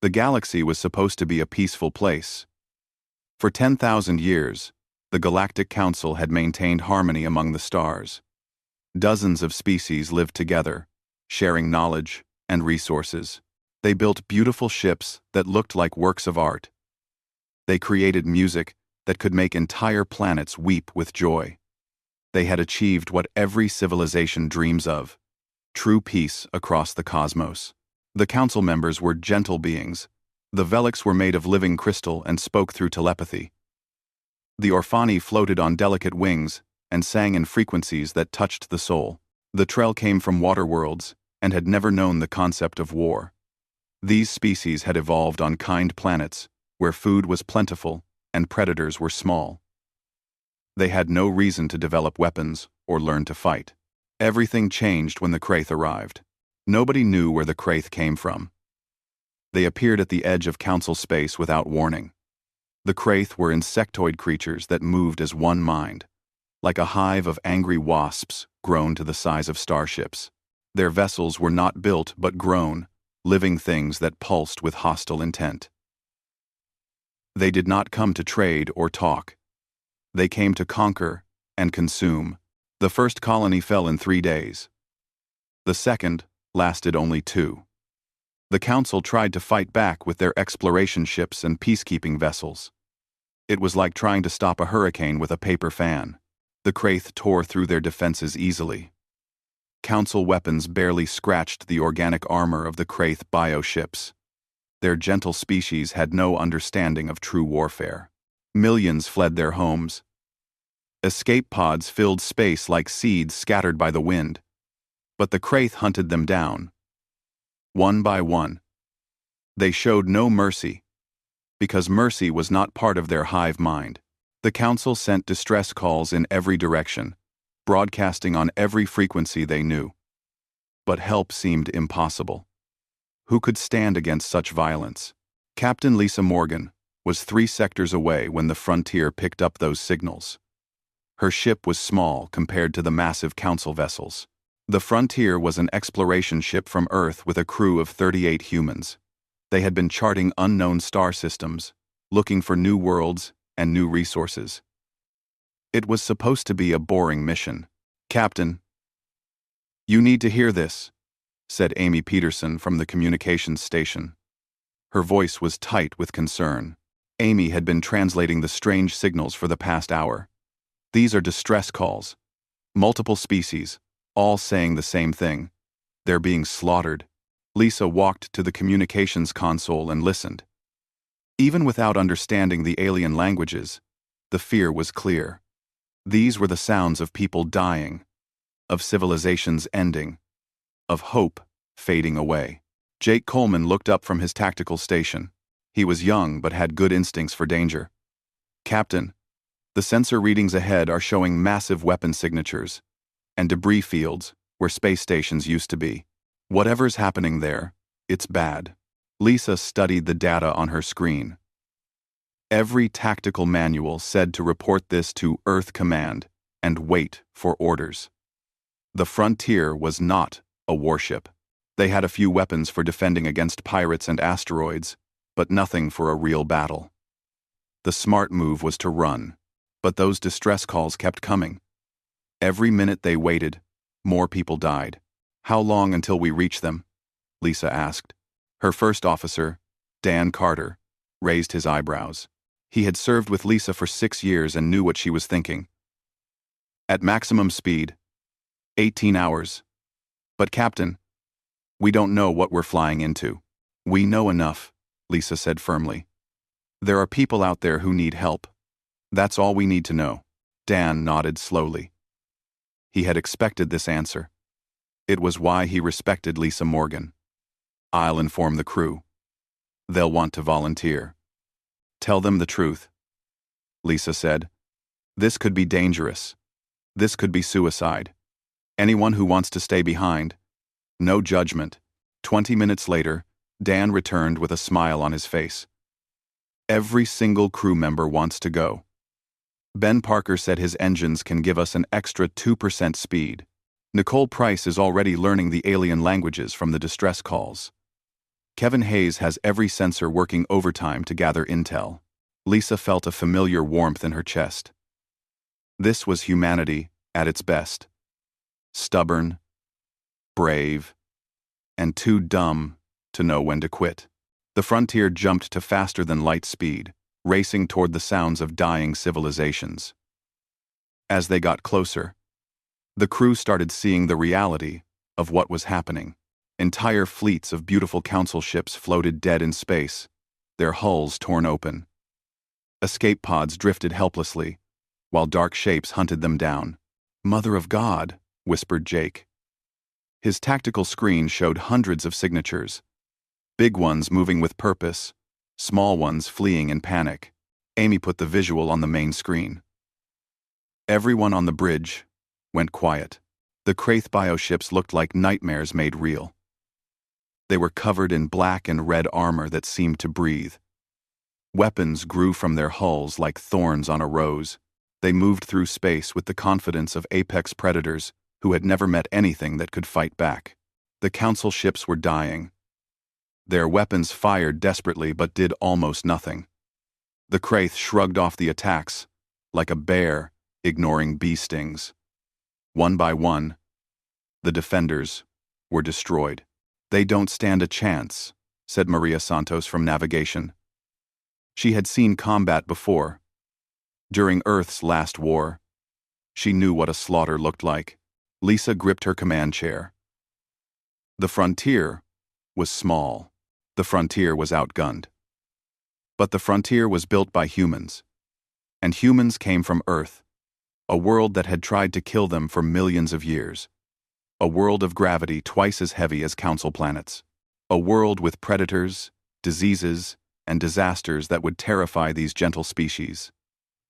The galaxy was supposed to be a peaceful place. For 10,000 years, the Galactic Council had maintained harmony among the stars. Dozens of species lived together, sharing knowledge and resources. They built beautiful ships that looked like works of art. They created music that could make entire planets weep with joy. They had achieved what every civilization dreams of: true peace across the cosmos. The council members were gentle beings. The Veliks were made of living crystal and spoke through telepathy. The Orphani floated on delicate wings and sang in frequencies that touched the soul. The Trell came from water worlds and had never known the concept of war. These species had evolved on kind planets where food was plentiful and predators were small. They had no reason to develop weapons or learn to fight. Everything changed when the Kraith arrived. Nobody knew where the Kraith came from. They appeared at the edge of council space without warning. The Kraith were insectoid creatures that moved as one mind, like a hive of angry wasps grown to the size of starships. Their vessels were not built but grown, living things that pulsed with hostile intent. They did not come to trade or talk. They came to conquer and consume. The first colony fell in 3 days. The second lasted only 2. The Council tried to fight back with their exploration ships and peacekeeping vessels. It was like trying to stop a hurricane with a paper fan. The Kraith tore through their defenses easily. Council weapons barely scratched the organic armor of the Kraith bioships. Their gentle species had no understanding of true warfare. Millions fled their homes. Escape pods filled space like seeds scattered by the wind. But the Kraith hunted them down. One by one. They showed no mercy, because mercy was not part of their hive mind. The Council sent distress calls in every direction, broadcasting on every frequency they knew. But help seemed impossible. Who could stand against such violence? Captain Lisa Morgan was 3 sectors away when the Frontier picked up those signals. Her ship was small compared to the massive Council vessels. The Frontier was an exploration ship from Earth with a crew of 38 humans. They had been charting unknown star systems, looking for new worlds and new resources. It was supposed to be a boring mission. "Captain, you need to hear this," said Amy Peterson from the communications station. Her voice was tight with concern. Amy had been translating the strange signals for the past hour. "These are distress calls. Multiple species, all saying the same thing. They're being slaughtered." Lisa walked to the communications console and listened. Even without understanding the alien languages, the fear was clear. These were the sounds of people dying, of civilizations ending, of hope fading away. Jake Coleman looked up from his tactical station. He was young but had good instincts for danger. "Captain, the sensor readings ahead are showing massive weapon signatures and debris fields where space stations used to be. Whatever's happening there, it's bad." Lisa studied the data on her screen. Every tactical manual said to report this to Earth Command and wait for orders. The Frontier was not a warship. They had a few weapons for defending against pirates and asteroids, but nothing for a real battle. The smart move was to run, but those distress calls kept coming. Every minute they waited, more people died. "How long until we reach them?" Lisa asked. Her first officer, Dan Carter, raised his eyebrows. He had served with Lisa for 6 years and knew what she was thinking. "At maximum speed, 18 hours. But Captain, we don't know what we're flying into." "We know enough," Lisa said firmly. "There are people out there who need help. That's all we need to know." Dan nodded slowly. He had expected this answer. It was why he respected Lisa Morgan. "I'll inform the crew. They'll want to volunteer." "Tell them the truth," Lisa said. "This could be dangerous. This could be suicide. Anyone who wants to stay behind, no judgment." 20 minutes later, Dan returned with a smile on his face. "Every single crew member wants to go. Ben Parker said his engines can give us an extra 2% speed. Nicole Price is already learning the alien languages from the distress calls. Kevin Hayes has every sensor working overtime to gather intel. Lisa felt a familiar warmth in her chest. This was humanity at its best. Stubborn, brave, and too dumb to know when to quit. The frontier jumped to faster than light speed, racing toward the sounds of dying civilizations. As they got closer, the crew started seeing the reality of what was happening. Entire fleets of beautiful council ships floated dead in space, their hulls torn open. Escape pods drifted helplessly, while dark shapes hunted them down. "Mother of God," whispered Jake. His tactical screen showed hundreds of signatures, big ones moving with purpose, small ones fleeing in panic. Amy put the visual on the main screen. Everyone on the bridge went quiet. The Kraith bioships looked like nightmares made real. They were covered in black and red armor that seemed to breathe. Weapons grew from their hulls like thorns on a rose. They moved through space with the confidence of apex predators who had never met anything that could fight back. The council ships were dying. Their weapons fired desperately but did almost nothing. The Kraith shrugged off the attacks, like a bear ignoring bee stings. One by one, the defenders were destroyed. "They don't stand a chance," said Maria Santos from navigation. She had seen combat before. During Earth's last war, she knew what a slaughter looked like. Lisa gripped her command chair. The frontier was small. The frontier was outgunned. But the frontier was built by humans. And humans came from Earth, a world that had tried to kill them for millions of years. A world of gravity twice as heavy as council planets. A world with predators, diseases, and disasters that would terrify these gentle species.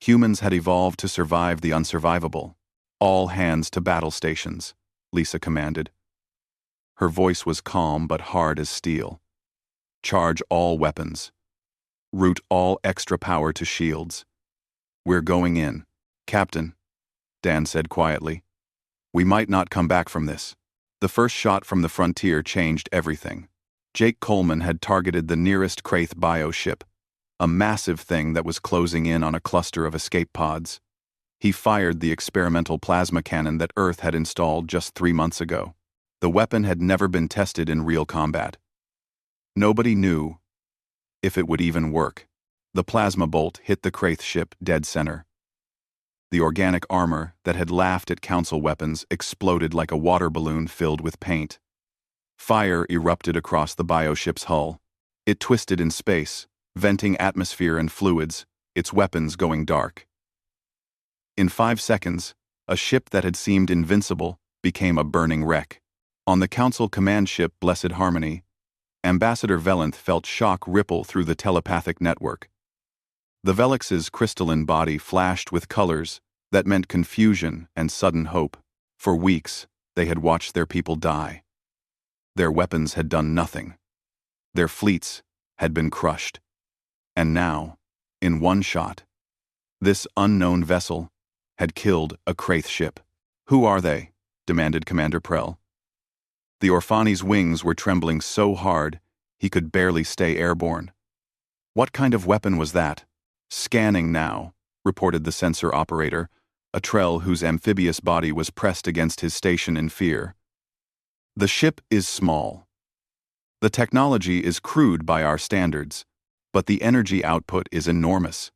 Humans had evolved to survive the unsurvivable. "All hands to battle stations," Lisa commanded. Her voice was calm but hard as steel. "Charge all weapons. Route all extra power to shields. We're going in." "Captain," Dan said quietly, "we might not come back from this." The first shot from the frontier changed everything. Jake Coleman had targeted the nearest Kraith bioship, a massive thing that was closing in on a cluster of escape pods. He fired the experimental plasma cannon that Earth had installed just 3 months ago. The weapon had never been tested in real combat. Nobody knew if it would even work. The plasma bolt hit the Kraith ship dead center. The organic armor that had laughed at council weapons exploded like a water balloon filled with paint. Fire erupted across the bioship's hull. It twisted in space, venting atmosphere and fluids, its weapons going dark. In 5 seconds, a ship that had seemed invincible became a burning wreck. On the council command ship Blessed Harmony, Ambassador Velenth felt shock ripple through the telepathic network. The Velix's crystalline body flashed with colors that meant confusion and sudden hope. For weeks, they had watched their people die. Their weapons had done nothing. Their fleets had been crushed. And now, in one shot, this unknown vessel had killed a Kraith ship. "Who are they?" demanded Commander Prell. The Orfani's wings were trembling so hard he could barely stay airborne. "What kind of weapon was that?" "Scanning now," reported the sensor operator, a Trell whose amphibious body was pressed against his station in fear. "The ship is small. The technology is crude by our standards, but the energy output is enormous.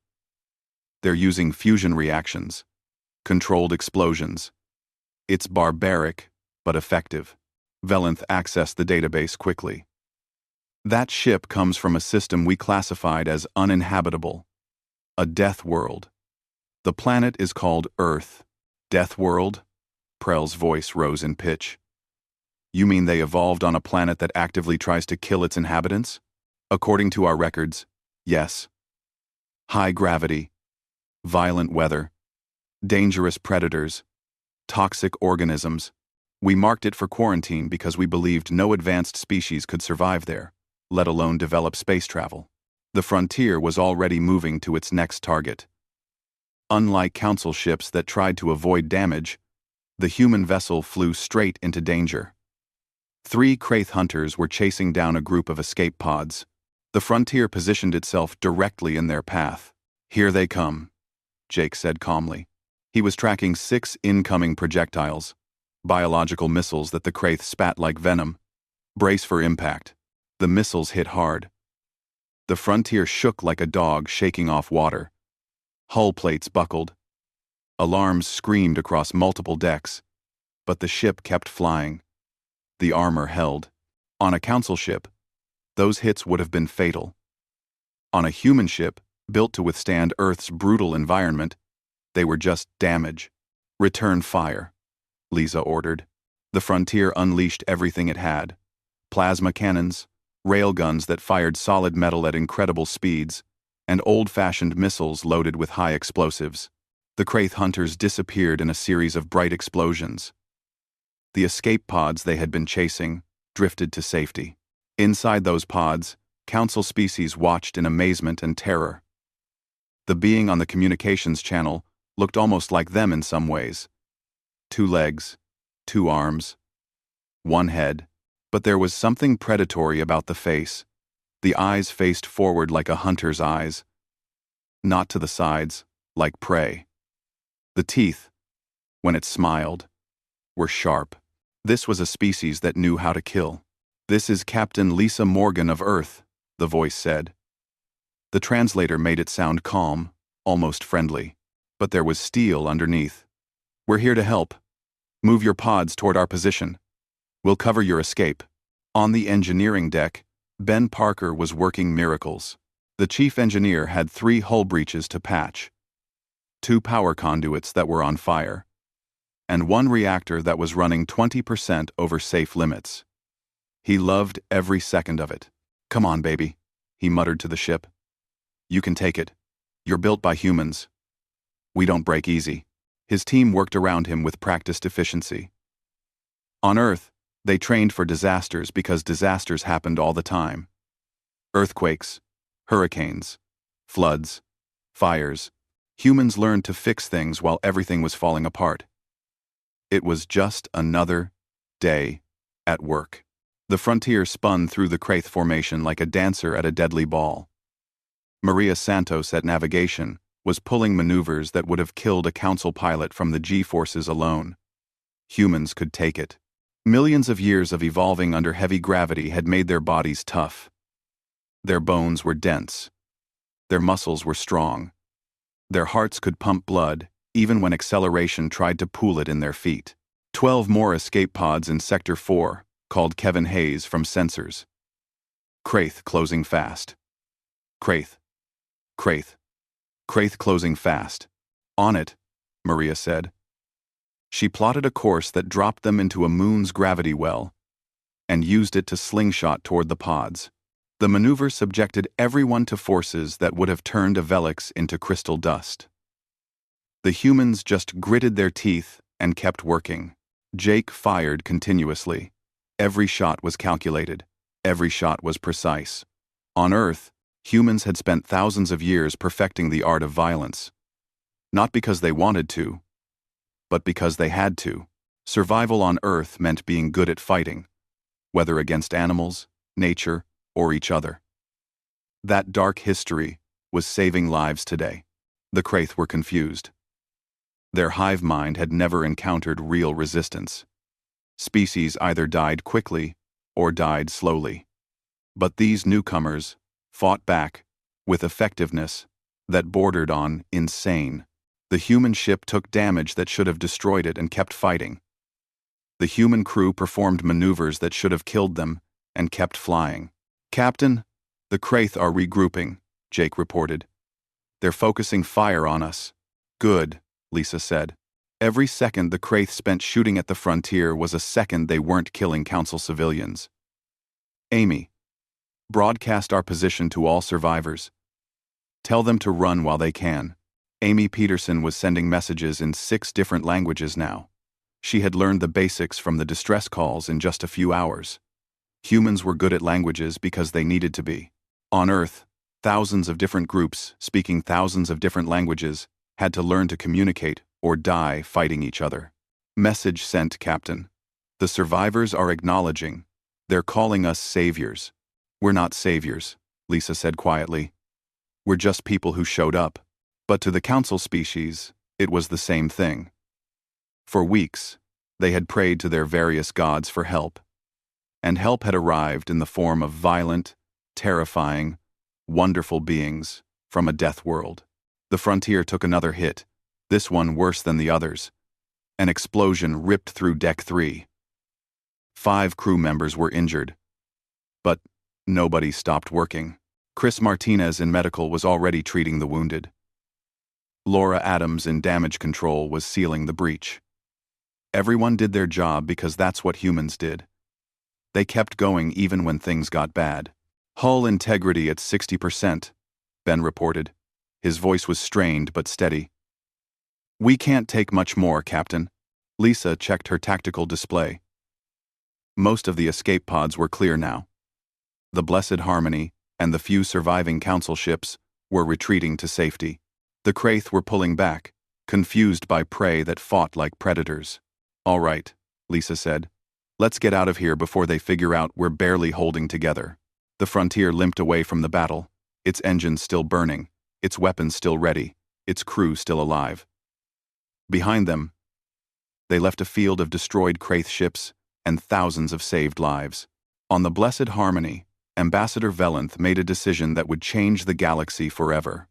They're using fusion reactions, controlled explosions. It's barbaric, but effective." Velenth accessed the database quickly. "That ship comes from a system we classified as uninhabitable, a death world. The planet is called Earth." "Death world?" Prell's voice rose in pitch. "You mean they evolved on a planet that actively tries to kill its inhabitants?" "According to our records, yes. High gravity, violent weather, dangerous predators, toxic organisms. We marked it for quarantine because we believed no advanced species could survive there, let alone develop space travel. The frontier was already moving to its next target. Unlike council ships that tried to avoid damage, the human vessel flew straight into danger. 3 Kraith hunters were chasing down a group of escape pods. The frontier positioned itself directly in their path. "Here they come," Jake said calmly. He was tracking 6 incoming projectiles, biological missiles that the Kraith spat like venom. "Brace for impact." The missiles hit hard. The frontier shook like a dog shaking off water. Hull plates buckled. Alarms screamed across multiple decks, but the ship kept flying. The armor held. On a council ship, those hits would have been fatal. On a human ship, built to withstand Earth's brutal environment, they were just damage. "Return fire," Lisa ordered. The frontier unleashed everything it had. Plasma cannons, railguns that fired solid metal at incredible speeds, and old-fashioned missiles loaded with high explosives. The Kraith hunters disappeared in a series of bright explosions. The escape pods they had been chasing drifted to safety. Inside those pods, Council species watched in amazement and terror. The being on the communications channel looked almost like them in some ways. 2 legs, 2 arms, 1 head, but there was something predatory about the face. The eyes faced forward like a hunter's eyes, not to the sides, like prey. The teeth, when it smiled, were sharp. This was a species that knew how to kill. "This is Captain Lisa Morgan of Earth," the voice said. The translator made it sound calm, almost friendly, but there was steel underneath. "We're here to help. Move your pods toward our position. We'll cover your escape." On the engineering deck, Ben Parker was working miracles. The chief engineer had 3 hull breaches to patch, 2 power conduits that were on fire, and 1 reactor that was running 20% over safe limits. He loved every second of it. "Come on, baby," he muttered to the ship. "You can take it. You're built by humans. We don't break easy." His team worked around him with practiced efficiency. On Earth, they trained for disasters because disasters happened all the time. Earthquakes, hurricanes, floods, fires. Humans learned to fix things while everything was falling apart. It was just another day at work. The frontier spun through the Kraith formation like a dancer at a deadly ball. Maria Santos at navigation was pulling maneuvers that would have killed a council pilot from the G-forces alone. Humans could take it. Millions of years of evolving under heavy gravity had made their bodies tough. Their bones were dense. Their muscles were strong. Their hearts could pump blood, even when acceleration tried to pool it in their feet. 12 more escape pods in Sector 4, called Kevin Hayes from sensors. Kraith closing fast. Kraith. Kraith. Kraith closing fast. "On it," Maria said. She plotted a course that dropped them into a moon's gravity well, and used it to slingshot toward the pods. The maneuver subjected everyone to forces that would have turned a Velix into crystal dust. The humans just gritted their teeth and kept working. Jake fired continuously. Every shot was calculated. Every shot was precise. On Earth, humans had spent thousands of years perfecting the art of violence. Not because they wanted to, but because they had to. Survival on Earth meant being good at fighting, whether against animals, nature, or each other. That dark history was saving lives today. The Kraith were confused. Their hive mind had never encountered real resistance. Species either died quickly or died slowly. But these newcomers fought back with effectiveness that bordered on insane. The human ship took damage that should have destroyed it and kept fighting. The human crew performed maneuvers that should have killed them and kept flying. "Captain, the Kraith are regrouping," Jake reported. "They're focusing fire on us." "Good," Lisa said. Every second the Kraith spent shooting at the frontier was a second they weren't killing Council civilians. "Amy, broadcast our position to all survivors. Tell them to run while they can." Amy Peterson was sending messages in 6 different languages now. She had learned the basics from the distress calls in just a few hours. Humans were good at languages because they needed to be. On Earth, thousands of different groups, speaking thousands of different languages, had to learn to communicate or die fighting each other. "Message sent, Captain. The survivors are acknowledging They're calling us saviors. We're not saviors, Lisa said quietly. We're just people who showed up. But to the council species, it was the same thing. For weeks, they had prayed to their various gods for help. And help had arrived in the form of violent, terrifying, wonderful beings from a death world. The frontier took another hit, this one worse than the others. An explosion ripped through Deck 3. 5 crew members were injured. But nobody stopped working. Chris Martinez in medical was already treating the wounded. Laura Adams in damage control was sealing the breach. Everyone did their job because that's what humans did. They kept going even when things got bad. Hull integrity at 60%, Ben reported. His voice was strained but steady. We can't take much more, Captain. Lisa checked her tactical display. Most of the escape pods were clear now. The Blessed Harmony and the few surviving council ships were retreating to safety. The Kraith were pulling back, confused by prey that fought like predators. All right, Lisa said. Let's get out of here before they figure out we're barely holding together. The Frontier limped away from the battle, its engines still burning, its weapons still ready, its crew still alive. Behind them, they left a field of destroyed Kraith ships and thousands of saved lives. On the Blessed Harmony, Ambassador Velenth made a decision that would change the galaxy forever.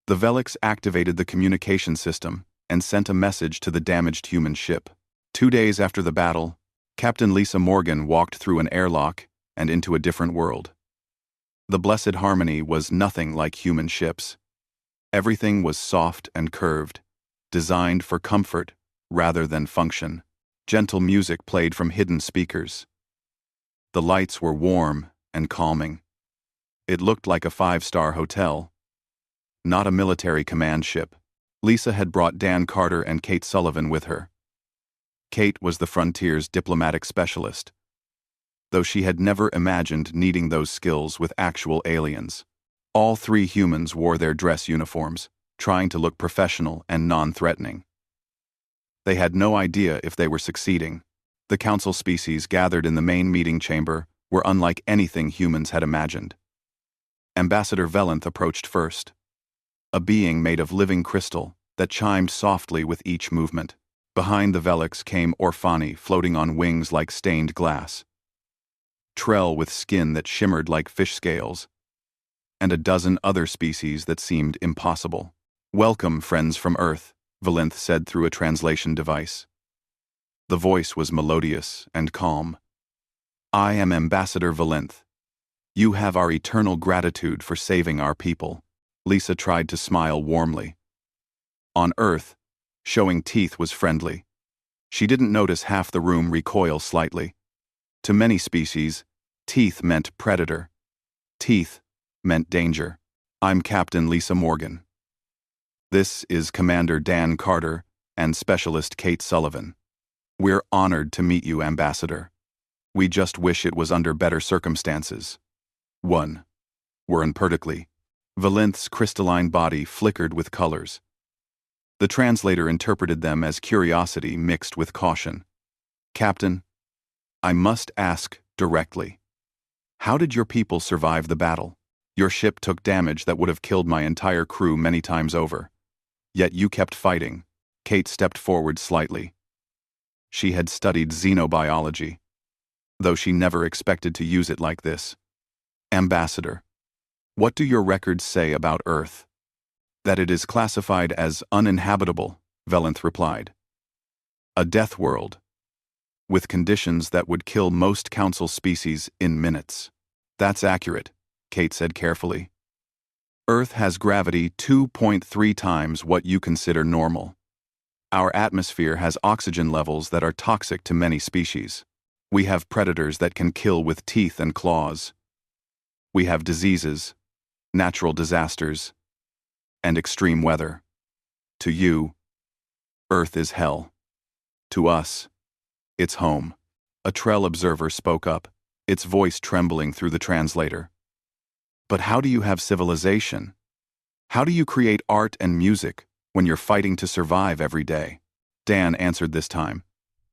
The Velix activated the communication system and sent a message to the damaged human ship. 2 days after the battle, Captain Lisa Morgan walked through an airlock and into a different world. The Blessed Harmony was nothing like human ships. Everything was soft and curved, designed for comfort rather than function. Gentle music played from hidden speakers. The lights were warm and calming. It looked like a 5-star hotel, not a military command ship. Lisa had brought Dan Carter and Kate Sullivan with her. Kate was the Frontier's diplomatic specialist, though she had never imagined needing those skills with actual aliens. All 3 humans wore their dress uniforms, trying to look professional and non-threatening. They had no idea if they were succeeding. The council species gathered in the main meeting chamber were unlike anything humans had imagined. Ambassador Velenth approached first. A being made of living crystal that chimed softly with each movement. Behind the Velix came Orfani floating on wings like stained glass. Trell with skin that shimmered like fish scales. And a dozen other species that seemed impossible. Welcome, friends from Earth, Velenth said through a translation device. The voice was melodious and calm. I am Ambassador Velenth. You have our eternal gratitude for saving our people. Lisa tried to smile warmly. On Earth, showing teeth was friendly. She didn't notice half the room recoil slightly. To many species, teeth meant predator. Teeth meant danger. I'm Captain Lisa Morgan. This is Commander Dan Carter and Specialist Kate Sullivan. We're honored to meet you, Ambassador. We just wish it was under better circumstances. 1. Warren Pertickley. Velenth's crystalline body flickered with colors. The translator interpreted them as curiosity mixed with caution. Captain, I must ask directly. How did your people survive the battle? Your ship took damage that would have killed my entire crew many times over. Yet you kept fighting. Kate stepped forward slightly. She had studied xenobiology, though she never expected to use it like this. Ambassador, what do your records say about Earth? That it is classified as uninhabitable, Velenth replied. A death world, with conditions that would kill most council species in minutes. That's accurate, Kate said carefully. Earth has gravity 2.3 times what you consider normal. Our atmosphere has oxygen levels that are toxic to many species. We have predators that can kill with teeth and claws. We have diseases, natural disasters, and extreme weather. To you, Earth is hell. To us, it's home. A Trell observer spoke up, its voice trembling through the translator. But how do you have civilization? How do you create art and music when you're fighting to survive every day? Dan answered this time.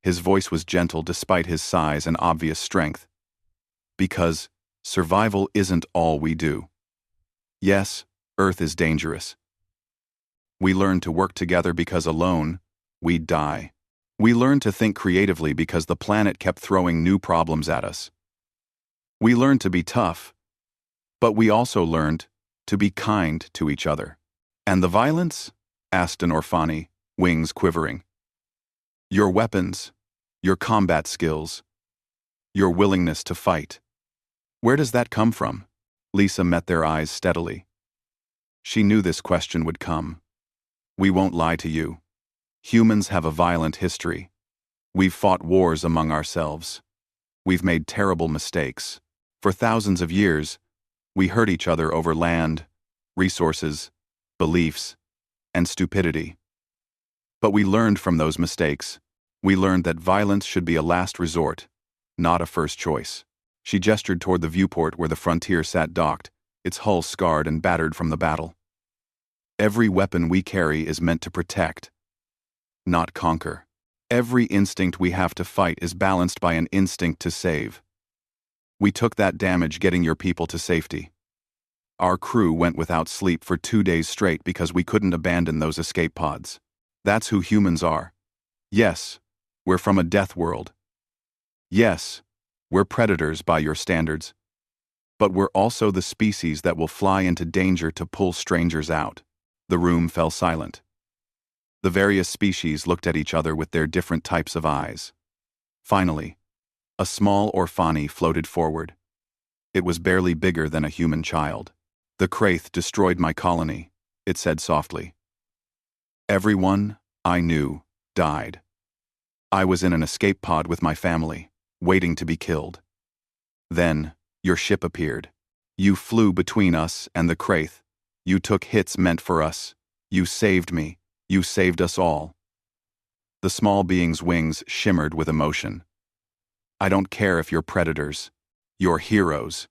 His voice was gentle despite his size and obvious strength. Because survival isn't all we do. Yes, Earth is dangerous. We learn to work together because alone, we'd die. We learned to think creatively because the planet kept throwing new problems at us. We learned to be tough, but we also learned to be kind to each other. And the violence? Asked an Orphani, wings quivering. Your weapons, your combat skills, your willingness to fight. Where does that come from? Lisa met their eyes steadily. She knew this question would come. We won't lie to you. Humans have a violent history. We've fought wars among ourselves. We've made terrible mistakes. For thousands of years, we hurt each other over land, resources, beliefs, and stupidity. But we learned from those mistakes. We learned that violence should be a last resort, not a first choice. She gestured toward the viewport where the Frontier sat docked, its hull scarred and battered from the battle. Every weapon we carry is meant to protect, not conquer. Every instinct we have to fight is balanced by an instinct to save. We took that damage getting your people to safety. Our crew went without sleep for 2 days straight because we couldn't abandon those escape pods. That's who humans are. Yes, we're from a death world. Yes, we're predators by your standards. But we're also the species that will fly into danger to pull strangers out. The room fell silent. The various species looked at each other with their different types of eyes. Finally, a small Orphani floated forward. It was barely bigger than a human child. The Kraith destroyed my colony, it said softly. Everyone I knew died. I was in an escape pod with my family, waiting to be killed. Then, your ship appeared. You flew between us and the Kraith. You took hits meant for us. You saved me. You saved us all. The small being's wings shimmered with emotion. I don't care if you're predators. You're heroes.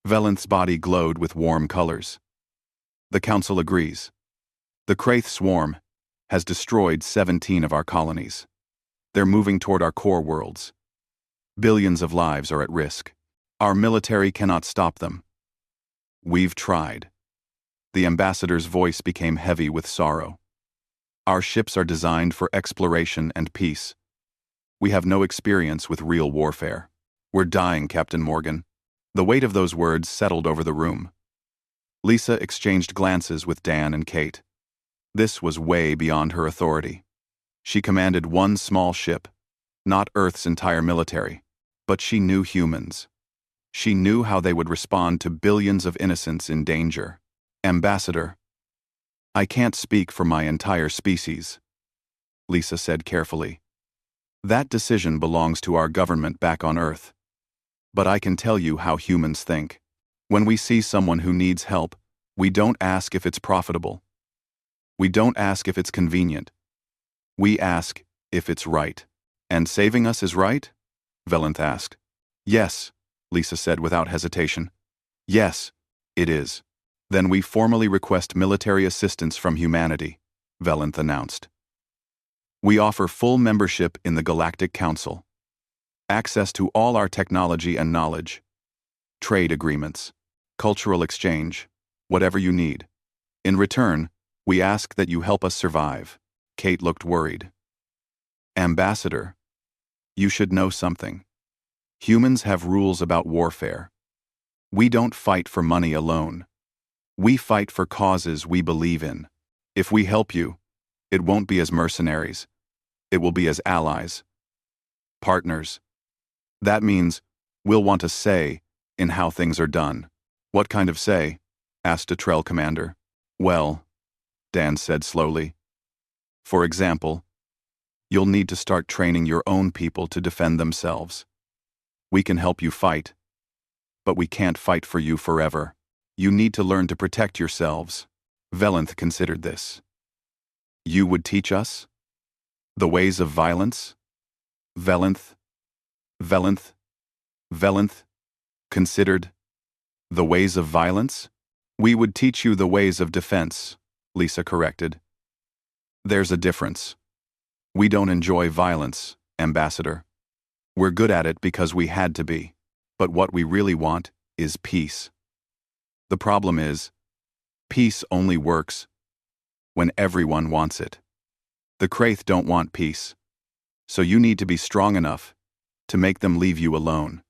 Velenth's body glowed with warm colors. The Council agrees. The Kraith swarm has destroyed 17 of our colonies. They're moving toward our core worlds. Billions of lives are at risk. Our military cannot stop them. We've tried. The ambassador's voice became heavy with sorrow. Our ships are designed for exploration and peace. We have no experience with real warfare. We're dying, Captain Morgan. The weight of those words settled over the room. Lisa exchanged glances with Dan and Kate. This was way beyond her authority. She commanded one small ship, not Earth's entire military, but she knew humans. She knew how they would respond to billions of innocents in danger. Ambassador, I can't speak for my entire species, Lisa said carefully. That decision belongs to our government back on Earth. But I can tell you how humans think. When we see someone who needs help, we don't ask if it's profitable. We don't ask if it's convenient. We ask if it's right. And saving us is right? Velenth asked. Yes, Lisa said without hesitation. Yes, it is. Then we formally request military assistance from humanity, Velenth announced. We offer full membership in the Galactic Council, access to all our technology and knowledge, trade agreements, cultural exchange, whatever you need. In return, we ask that you help us survive. Kate looked worried. Ambassador, you should know something. Humans have rules about warfare. We don't fight for money alone. We fight for causes we believe in. If we help you, it won't be as mercenaries. It will be as allies. Partners. That means we'll want a say in how things are done. What kind of say? Asked a Trell commander. Well, Dan said slowly. For example, you'll need to start training your own people to defend themselves. We can help you fight, but we can't fight for you forever. You need to learn to protect yourselves. Velenth considered this. You would teach us? The ways of violence? Velenth considered. The ways of violence? We would teach you the ways of defense, Lisa corrected. There's a difference. We don't enjoy violence, Ambassador. We're good at it because we had to be. But what we really want is peace. The problem is, peace only works when everyone wants it. The Kraith don't want peace, so you need to be strong enough to make them leave you alone.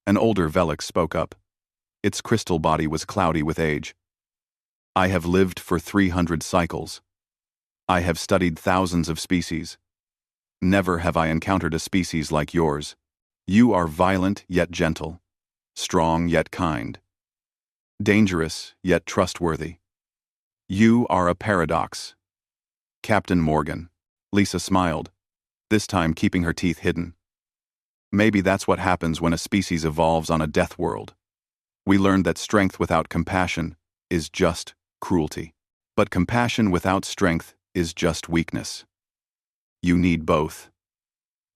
An older Velix spoke up. Its crystal body was cloudy with age. I have lived for 300 cycles. I have studied thousands of species. Never have I encountered a species like yours. You are violent yet gentle, strong yet kind, dangerous yet trustworthy. You are a paradox. Captain Morgan. Lisa smiled, this time keeping her teeth hidden. Maybe that's what happens when a species evolves on a death world. We learned that strength without compassion is just cruelty. But compassion without strength is just weakness. You need both.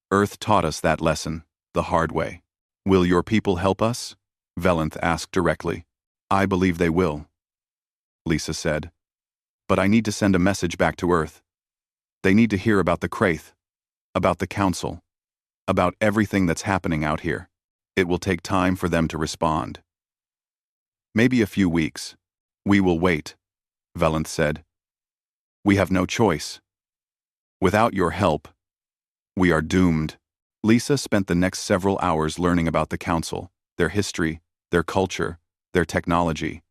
Earth taught us that lesson, the hard way. Will your people help us? Velenth asked directly. I believe they will, Lisa said. But I need to send a message back to Earth. They need to hear about the Kraith, about the Council, about everything that's happening out here. It will take time for them to respond. Maybe a few weeks. We will wait, Velenth said. We have no choice. Without your help, we are doomed. Lisa spent the next several hours learning about the Council, their history, their culture, their technology.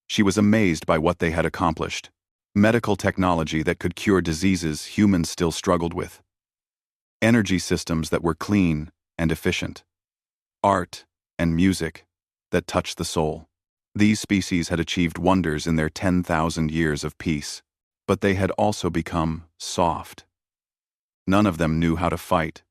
She was amazed by what they had accomplished. Medical technology that could cure diseases humans still struggled with. Energy systems that were clean and efficient. Art and music that touched the soul. These species had achieved wonders in their 10,000 years of peace, but they had also become soft. None of them knew how to fight.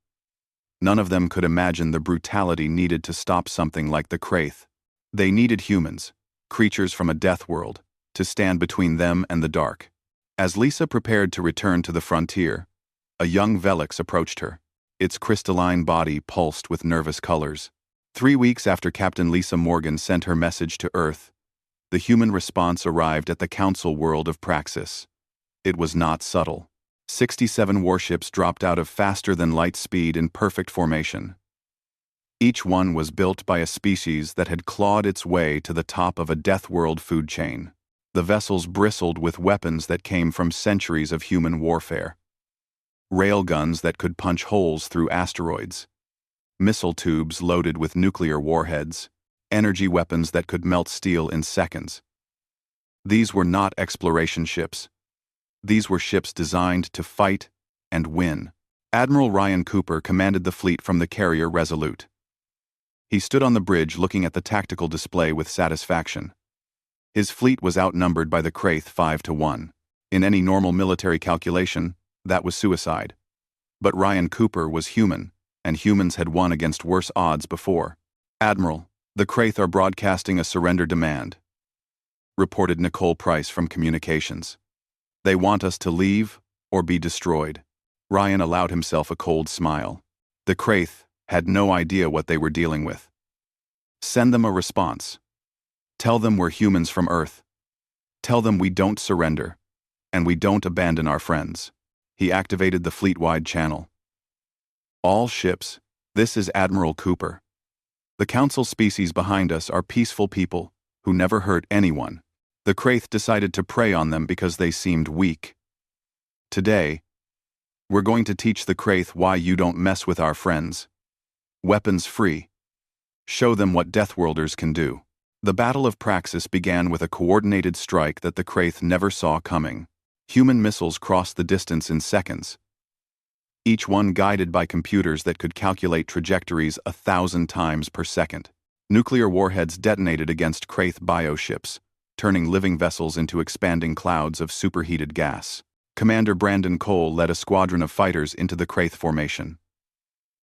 None of them could imagine the brutality needed to stop something like the Kraith. They needed humans, creatures from a death world, to stand between them and the dark. As Lisa prepared to return to the frontier, a young Velix approached her. Its crystalline body pulsed with nervous colors. 3 weeks after Captain Lisa Morgan sent her message to Earth, the human response arrived at the Council world of Praxis. It was not subtle. 67 warships dropped out of faster-than-light speed in perfect formation. Each one was built by a species that had clawed its way to the top of a death world food chain. The vessels bristled with weapons that came from centuries of human warfare. Railguns that could punch holes through asteroids. Missile tubes loaded with nuclear warheads. Energy weapons that could melt steel in seconds. These were not exploration ships. These were ships designed to fight and win. Admiral Ryan Cooper commanded the fleet from the carrier Resolute. He stood on the bridge looking at the tactical display with satisfaction. His fleet was outnumbered by the Kraith 5-1. In any normal military calculation, that was suicide. But Ryan Cooper was human, and humans had won against worse odds before. Admiral, the Kraith are broadcasting a surrender demand, reported Nicole Price from Communications. They want us to leave or be destroyed. Ryan allowed himself a cold smile. The Kraith had no idea what they were dealing with. Send them a response. Tell them we're humans from Earth. Tell them we don't surrender, and we don't abandon our friends. He activated the fleet-wide channel. All ships, this is Admiral Cooper. The Council species behind us are peaceful people who never hurt anyone. The Kraith decided to prey on them because they seemed weak. Today, we're going to teach the Kraith why you don't mess with our friends. Weapons free. Show them what Deathworlders can do. The Battle of Praxis began with a coordinated strike that the Kraith never saw coming. Human missiles crossed the distance in seconds, each one guided by computers that could calculate trajectories 1,000 times per second. Nuclear warheads detonated against Kraith bioships, turning living vessels into expanding clouds of superheated gas. Commander Brandon Cole led a squadron of fighters into the Kraith formation.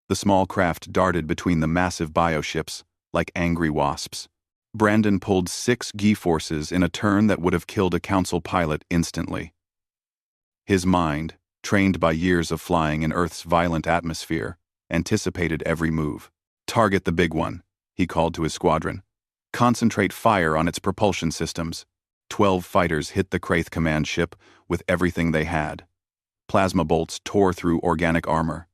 The small craft darted between the massive bioships like angry wasps. Brandon pulled 6 G-forces in a turn that would have killed a Council pilot instantly. His mind, trained by years of flying in Earth's violent atmosphere, anticipated every move. Target the big one, he called to his squadron. Concentrate fire on its propulsion systems. 12 fighters hit the Kraith command ship with everything they had. Plasma bolts tore through organic armor.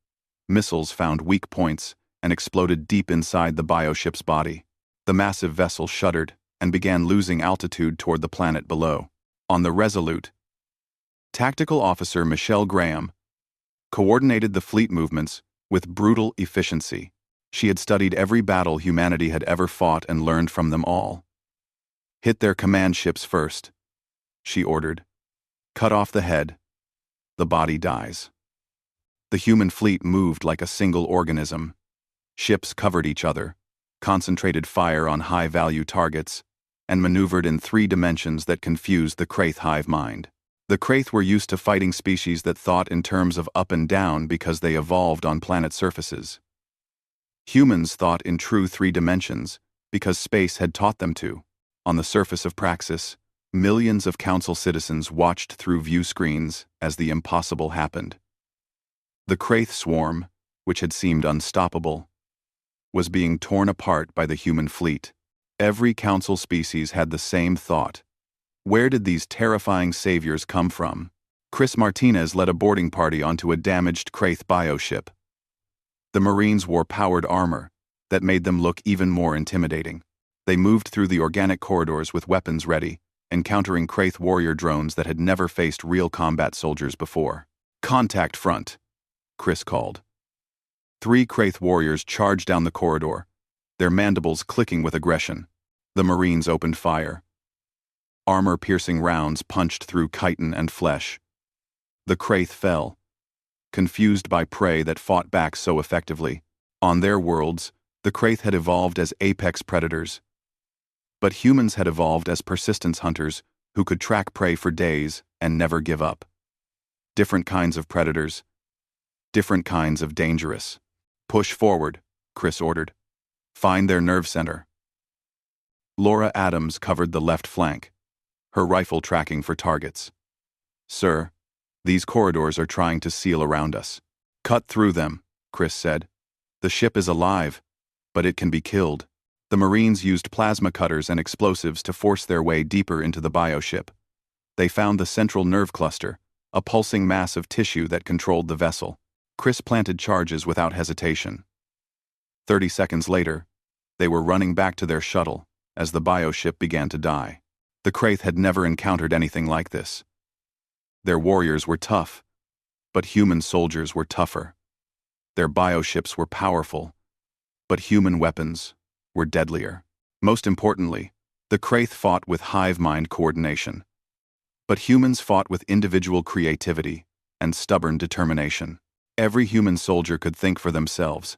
Missiles found weak points and exploded deep inside the bioship's body. The massive vessel shuddered and began losing altitude toward the planet below. On the Resolute, Tactical Officer Michelle Graham coordinated the fleet movements with brutal efficiency. She had studied every battle humanity had ever fought and learned from them all. "Hit their command ships first," she ordered. "Cut off the head. The body dies." The human fleet moved like a single organism. Ships covered each other, concentrated fire on high-value targets, and maneuvered in 3 dimensions that confused the Kraith hive mind. The Kraith were used to fighting species that thought in terms of up and down because they evolved on planet surfaces. Humans thought in true 3 dimensions because space had taught them to. On the surface of Praxis, millions of Council citizens watched through view screens as the impossible happened. The Kraith swarm, which had seemed unstoppable, was being torn apart by the human fleet. Every Council species had the same thought. Where did these terrifying saviors come from? Chris Martinez led a boarding party onto a damaged Kraith bioship. The Marines wore powered armor that made them look even more intimidating. They moved through the organic corridors with weapons ready, encountering Kraith warrior drones that had never faced real combat soldiers before. "Contact front," Chris called. 3 Kraith warriors charged down the corridor, their mandibles clicking with aggression. The Marines opened fire. Armor-piercing rounds punched through chitin and flesh. The Kraith fell, confused by prey that fought back so effectively. On their worlds, the Kraith had evolved as apex predators. But humans had evolved as persistence hunters who could track prey for days and never give up. Different kinds of predators, different kinds of dangerous. "Push forward," Chris ordered. "Find their nerve center." Laura Adams covered the left flank, her rifle tracking for targets. "Sir, these corridors are trying to seal around us." "Cut through them," Chris said. "The ship is alive, but it can be killed." The Marines used plasma cutters and explosives to force their way deeper into the bioship. They found the central nerve cluster, a pulsing mass of tissue that controlled the vessel. Chris planted charges without hesitation. 30 seconds later, they were running back to their shuttle as the bioship began to die. The Kraith had never encountered anything like this. Their warriors were tough, but human soldiers were tougher. Their bioships were powerful, but human weapons were deadlier. Most importantly, the Kraith fought with hive mind coordination. But humans fought with individual creativity and stubborn determination. Every human soldier could think for themselves,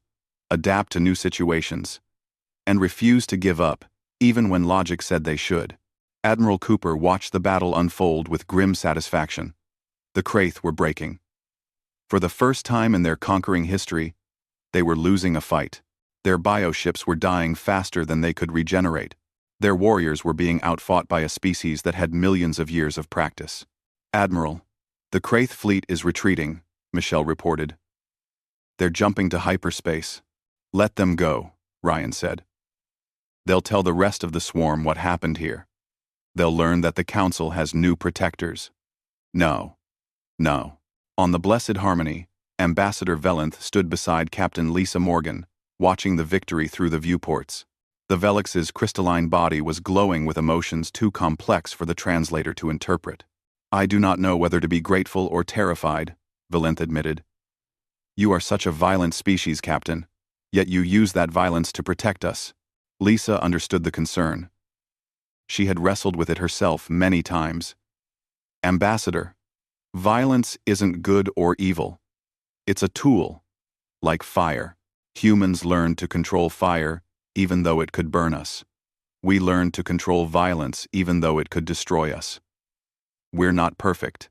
adapt to new situations, and refuse to give up, even when logic said they should. Admiral Cooper watched the battle unfold with grim satisfaction. The Kraith were breaking. For the first time in their conquering history, they were losing a fight. Their bioships were dying faster than they could regenerate. Their warriors were being outfought by a species that had millions of years of practice. "Admiral, the Kraith fleet is retreating," Michelle reported. "They're jumping to hyperspace." "Let them go," Ryan said. "They'll tell the rest of the swarm what happened here. They'll learn that the Council has new protectors." No. On the Blessed Harmony, Ambassador Velenth stood beside Captain Lisa Morgan, watching the victory through the viewports. The Velix's crystalline body was glowing with emotions too complex for the translator to interpret. "I do not know whether to be grateful or terrified," Velenth admitted. "You are such a violent species, Captain, yet you use that violence to protect us." Lisa understood the concern. She had wrestled with it herself many times. "Ambassador, violence isn't good or evil. It's a tool, like fire. Humans learned to control fire even though it could burn us. We learned to control violence even though it could destroy us. We're not perfect.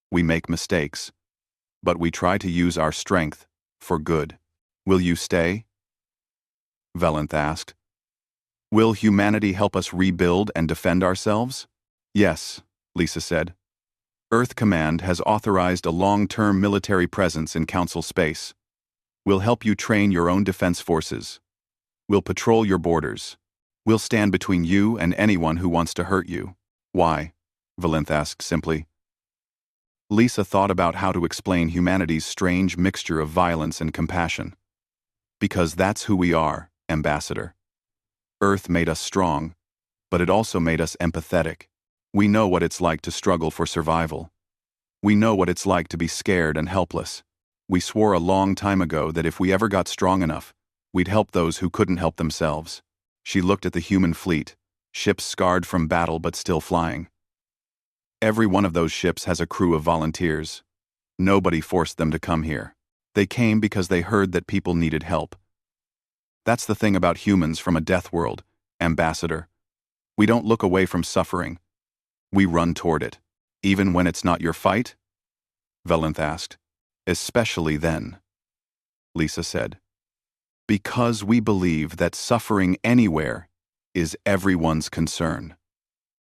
We make mistakes, but we try to use our strength for good." "Will you stay?" Velenth asked. "Will humanity help us rebuild and defend ourselves?" "Yes," Lisa said. "Earth Command has authorized a long-term military presence in Council space. We'll help you train your own defense forces. We'll patrol your borders. We'll stand between you and anyone who wants to hurt you." "Why?" Velenth asked simply. Lisa thought about how to explain humanity's strange mixture of violence and compassion. "Because that's who we are, Ambassador. Earth made us strong, but it also made us empathetic. We know what it's like to struggle for survival. We know what it's like to be scared and helpless. We swore a long time ago that if we ever got strong enough, we'd help those who couldn't help themselves. She looked at the human fleet, ships scarred from battle but still flying. Every one of those ships has a crew of volunteers. Nobody forced them to come here. They came because they heard that people needed help. That's the thing about humans from a death world, Ambassador. We don't look away from suffering. We run toward it. Even when it's not your fight? Valenth asked. Especially then. Lisa said. Because we believe that suffering anywhere is everyone's concern.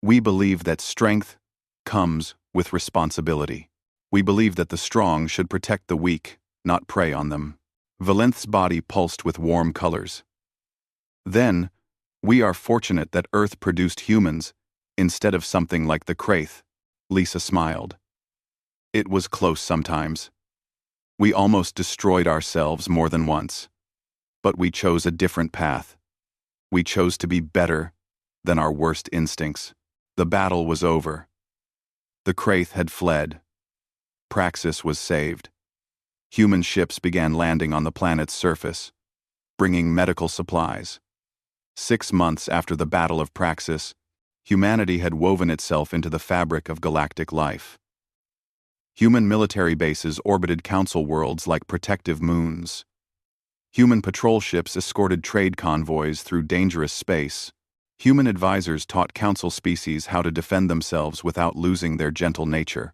We believe that strength comes with responsibility. We believe that the strong should protect the weak, not prey on them. Valenth's body pulsed with warm colors. Then, we are fortunate that Earth produced humans instead of something like the Kraith. Lisa smiled. It was close sometimes. We almost destroyed ourselves more than once. But we chose a different path. We chose to be better than our worst instincts. The battle was over. The Kraith had fled. Praxis was saved. Human ships began landing on the planet's surface, bringing medical supplies. 6 months after the Battle of Praxis, humanity had woven itself into the fabric of galactic life. Human military bases orbited council worlds like protective moons. Human patrol ships escorted trade convoys through dangerous space. Human advisors taught council species how to defend themselves without losing their gentle nature.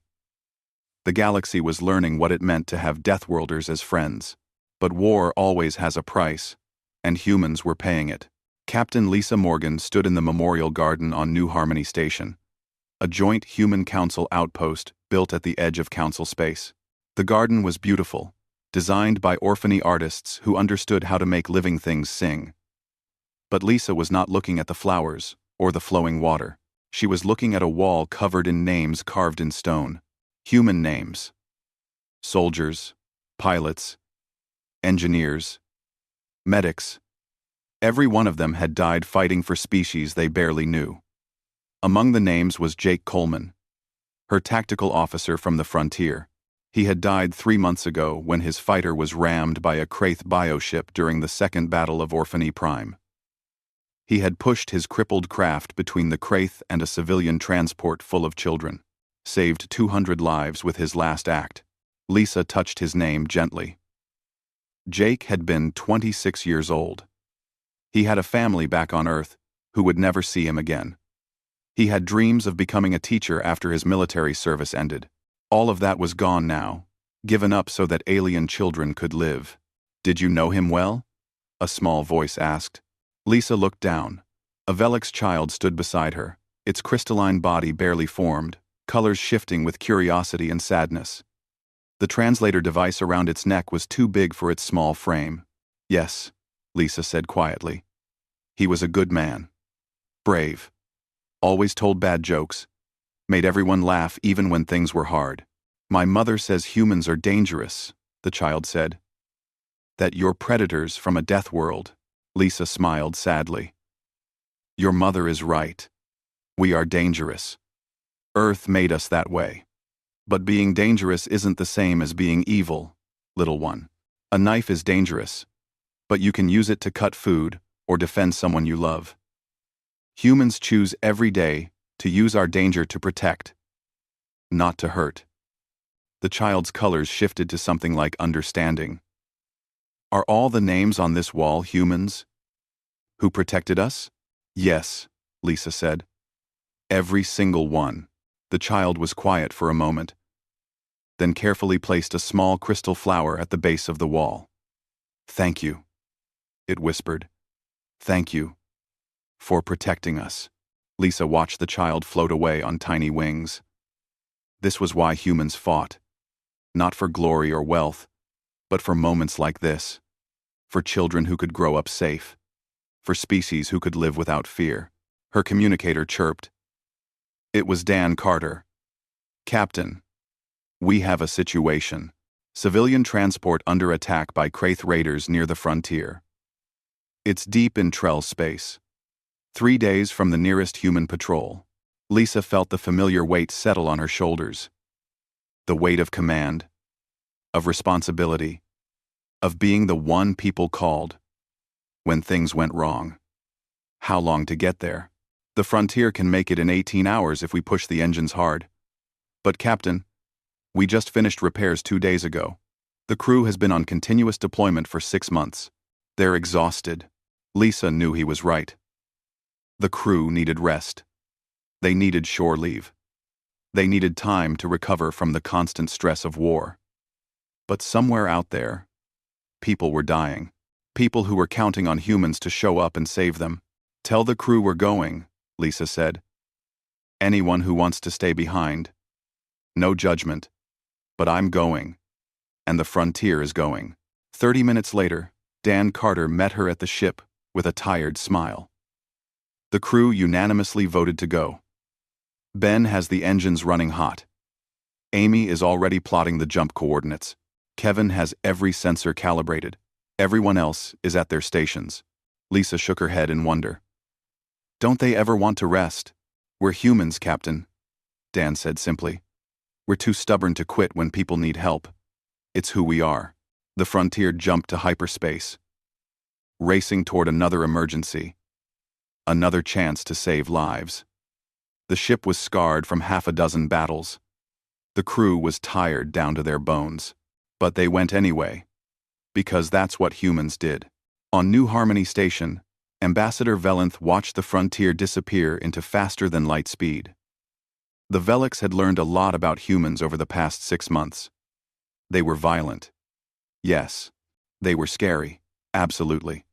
The galaxy was learning what it meant to have Deathworlders as friends. But war always has a price, and humans were paying it. Captain Lisa Morgan stood in the Memorial Garden on New Harmony Station, a joint human council outpost built at the edge of council space. The garden was beautiful, designed by orphany artists who understood how to make living things sing. But Lisa was not looking at the flowers or the flowing water. She was looking at a wall covered in names carved in stone. Human names. Soldiers, pilots, engineers, medics. Every one of them had died fighting for species they barely knew. Among the names was Jake Coleman, her tactical officer from the frontier. He had died 3 months ago when his fighter was rammed by a Kraith bioship during the Second Battle of Orphany Prime. He had pushed his crippled craft between the Kraith and a civilian transport full of children, saved 200 lives with his last act. Lisa touched his name gently. Jake had been 26 years old. He had a family back on Earth who would never see him again. He had dreams of becoming a teacher after his military service ended. All of that was gone now, given up so that alien children could live. Did you know him well? A small voice asked. Lisa looked down. A Velix child stood beside her, its crystalline body barely formed, colors shifting with curiosity and sadness. The translator device around its neck was too big for its small frame. Yes, Lisa said quietly. He was a good man. Brave. Always told bad jokes. Made everyone laugh even when things were hard. My mother says humans are dangerous, the child said. That you're predators from a death world. Lisa smiled sadly. Your mother is right. We are dangerous. Earth made us that way. But being dangerous isn't the same as being evil, little one. A knife is dangerous, but you can use it to cut food or defend someone you love. Humans choose every day to use our danger to protect, not to hurt. The child's colors shifted to something like understanding. Are all the names on this wall humans? Who protected us? Yes, Lisa said. Every single one. The child was quiet for a moment, then carefully placed a small crystal flower at the base of the wall. Thank you, it whispered. Thank you for protecting us. Lisa watched the child float away on tiny wings. This was why humans fought. Not for glory or wealth, but for moments like this. For children who could grow up safe. For species who could live without fear. Her communicator chirped. It was Dan Carter. Captain, we have a situation. Civilian transport under attack by Kraith raiders near the frontier. It's deep in Trell space. 3 days from the nearest human patrol. Lisa felt the familiar weight settle on her shoulders. The weight of command, of responsibility, of being the one people called when things went wrong. How long to get there? The frontier can make it in 18 hours if we push the engines hard. But Captain, we just finished repairs 2 days ago. The crew has been on continuous deployment for 6 months. They're exhausted. Lisa knew he was right. The crew needed rest. They needed shore leave. They needed time to recover from the constant stress of war. But somewhere out there, people were dying. People who were counting on humans to show up and save them. Tell the crew we're going, Lisa said. Anyone who wants to stay behind. No judgment. But I'm going. And the frontier is going. 30 minutes later, Dan Carter met her at the ship with a tired smile. The crew unanimously voted to go. Ben has the engines running hot. Amy is already plotting the jump coordinates. Kevin has every sensor calibrated. Everyone else is at their stations. Lisa shook her head in wonder. Don't they ever want to rest? We're humans, Captain, Dan said simply. We're too stubborn to quit when people need help. It's who we are. The frontier jumped to hyperspace, racing toward another emergency, another chance to save lives. The ship was scarred from 6 battles. The crew was tired down to their bones. But they went anyway, because that's what humans did. On New Harmony Station, Ambassador Velenth watched the frontier disappear into faster-than-light speed. The Veliks had learned a lot about humans over the past 6 months. They were violent. Yes, they were scary, absolutely.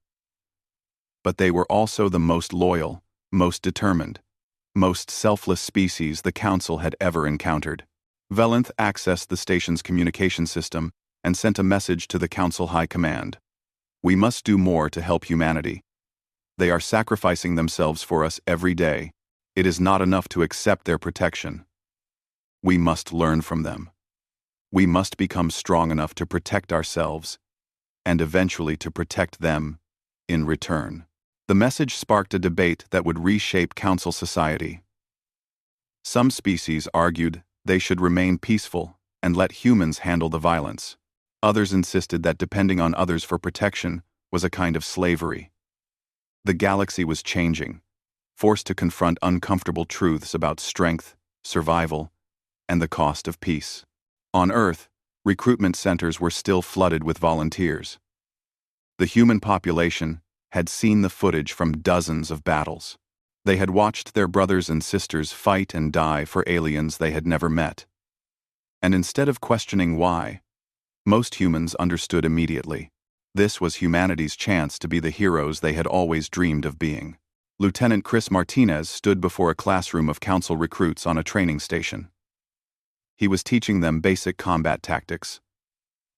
But they were also the most loyal, most determined, most selfless species the Council had ever encountered. Velenth accessed the station's communication system and sent a message to the Council High Command. We must do more to help humanity. They are sacrificing themselves for us every day. It is not enough to accept their protection. We must learn from them. We must become strong enough to protect ourselves, and eventually to protect them in return. The message sparked a debate that would reshape Council society. Some species argued they should remain peaceful and let humans handle the violence. Others insisted that depending on others for protection was a kind of slavery. The galaxy was changing, forced to confront uncomfortable truths about strength, survival, and the cost of peace. On Earth, recruitment centers were still flooded with volunteers. The human population had seen the footage from dozens of battles. They had watched their brothers and sisters fight and die for aliens they had never met. And instead of questioning why, most humans understood immediately. This was humanity's chance to be the heroes they had always dreamed of being. Lieutenant Chris Martinez stood before a classroom of Council recruits on a training station. He was teaching them basic combat tactics,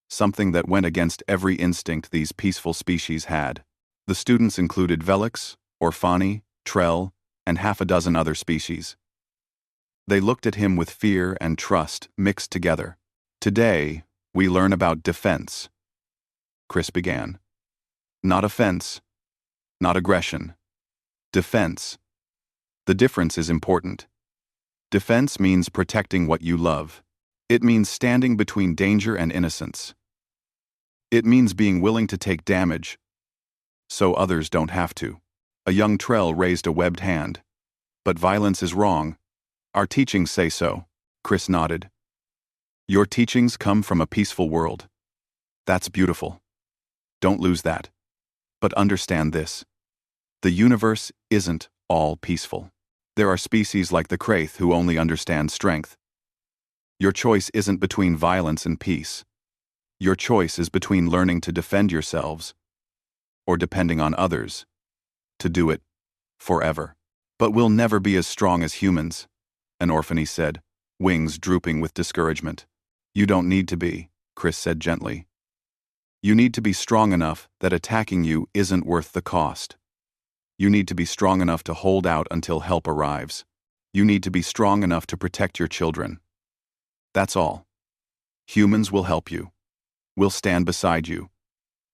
something that went against every instinct these peaceful species had. The students included Veliks, Orphani, Trell, and 6 other species. They looked at him with fear and trust mixed together. Today, we learn about defense, Chris began. Not offense, not aggression. Defense. The difference is important. Defense means protecting what you love. It means standing between danger and innocence. It means being willing to take damage, so others don't have to. A young Trell raised a webbed hand. But violence is wrong. Our teachings say so. Chris nodded. Your teachings come from a peaceful world. That's beautiful. Don't lose that. But understand this. The universe isn't all peaceful. There are species like the Kraith who only understand strength. Your choice isn't between violence and peace. Your choice is between learning to defend yourselves or depending on others to do it forever. But we'll never be as strong as humans, an Orphany said, wings drooping with discouragement. You don't need to be, Chris said gently. You need to be strong enough that attacking you isn't worth the cost. You need to be strong enough to hold out until help arrives. You need to be strong enough to protect your children. That's all. Humans will help you. We'll stand beside you.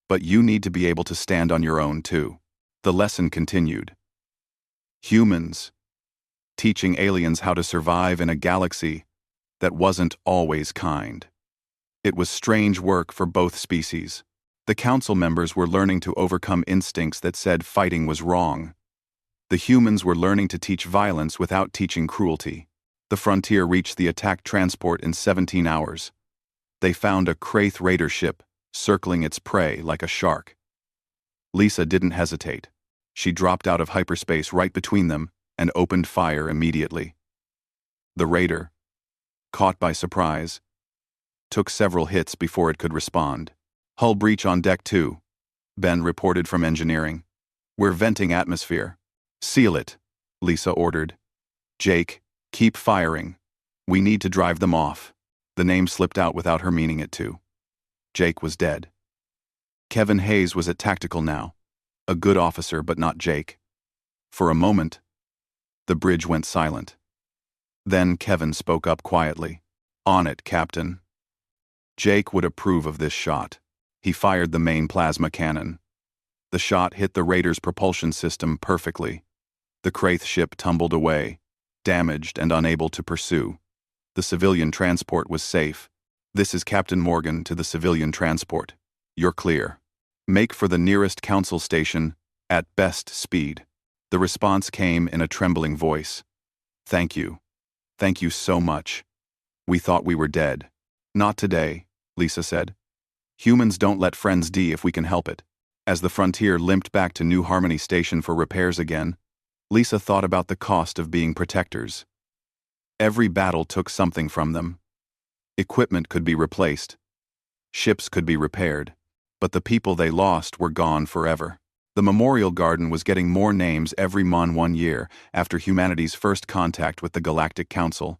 But you need to be able to stand on your own too. The lesson continued. Humans, teaching aliens how to survive in a galaxy that wasn't always kind. It was strange work for both species. The council members were learning to overcome instincts that said fighting was wrong. The humans were learning to teach violence without teaching cruelty. The frontier reached the attack transport in 17 hours. They found a Kraith raider ship circling its prey like a shark. Lisa didn't hesitate. She dropped out of hyperspace right between them and opened fire immediately. The raider, caught by surprise, took several hits before it could respond. "Hull breach on deck 2, Ben reported from engineering. "We're venting atmosphere." "Seal it," Lisa ordered. "Jake, keep firing. We need to drive them off." The name slipped out without her meaning it to. Jake was dead. Kevin Hayes was at tactical now. A good officer, but not Jake. For a moment, the bridge went silent. Then Kevin spoke up quietly. "On it, Captain." Jake would approve of this shot. He fired the main plasma cannon. The shot hit the Raider's propulsion system perfectly. The Kraith ship tumbled away, damaged and unable to pursue. The civilian transport was safe. "This is Captain Morgan to the civilian transport. You're clear. Make for the nearest council station at best speed." The response came in a trembling voice. "Thank you. Thank you so much. We thought we were dead." "Not today," Lisa said. "Humans don't let friends die if we can help it." As the Frontier limped back to New Harmony Station for repairs again, Lisa thought about the cost of being protectors. Every battle took something from them. Equipment could be replaced. Ships could be repaired. But the people they lost were gone forever. The Memorial Garden was getting more names every 1 year after humanity's first contact with the Galactic Council.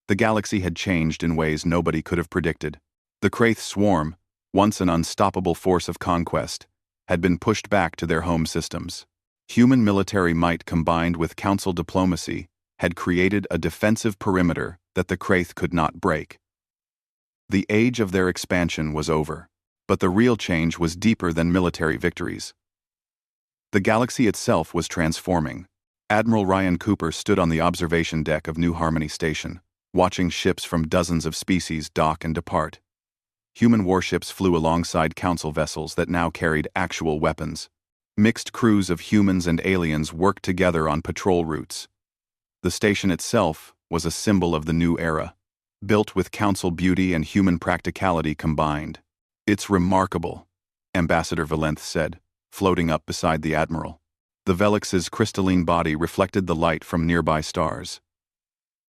The galaxy had changed in ways nobody could have predicted. The Kraith swarm, once an unstoppable force of conquest, had been pushed back to their home systems. Human military might combined with Council diplomacy had created a defensive perimeter that the Kraith could not break. The age of their expansion was over, but the real change was deeper than military victories. The galaxy itself was transforming. Admiral Ryan Cooper stood on the observation deck of New Harmony Station, watching ships from dozens of species dock and depart. Human warships flew alongside Council vessels that now carried actual weapons. Mixed crews of humans and aliens worked together on patrol routes. The station itself was a symbol of the new era, built with Council beauty and human practicality combined. "It's remarkable," Ambassador Valenth said, floating up beside the Admiral. The Velix's crystalline body reflected the light from nearby stars.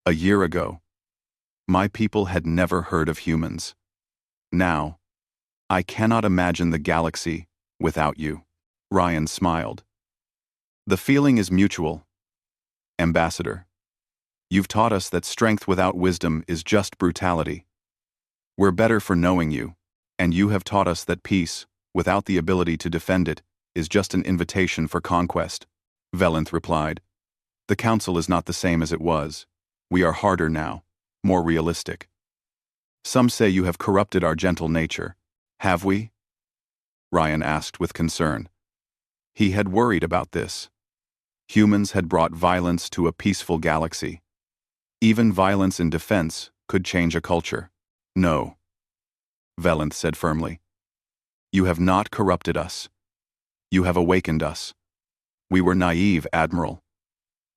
"A year ago, my people had never heard of humans. Now, I cannot imagine the galaxy without you." Ryan smiled. "The feeling is mutual, Ambassador. You've taught us that strength without wisdom is just brutality. We're better for knowing you, and you have taught us that peace, without the ability to defend it, is just an invitation for conquest." Valenth replied. "The Council is not the same as it was. We are harder now, more realistic. Some say you have corrupted our gentle nature. Have we?" Ryan asked with concern. He had worried about this. Humans had brought violence to a peaceful galaxy. Even violence in defense could change a culture. "No," Valenth said firmly. "You have not corrupted us. You have awakened us. We were naive, Admiral.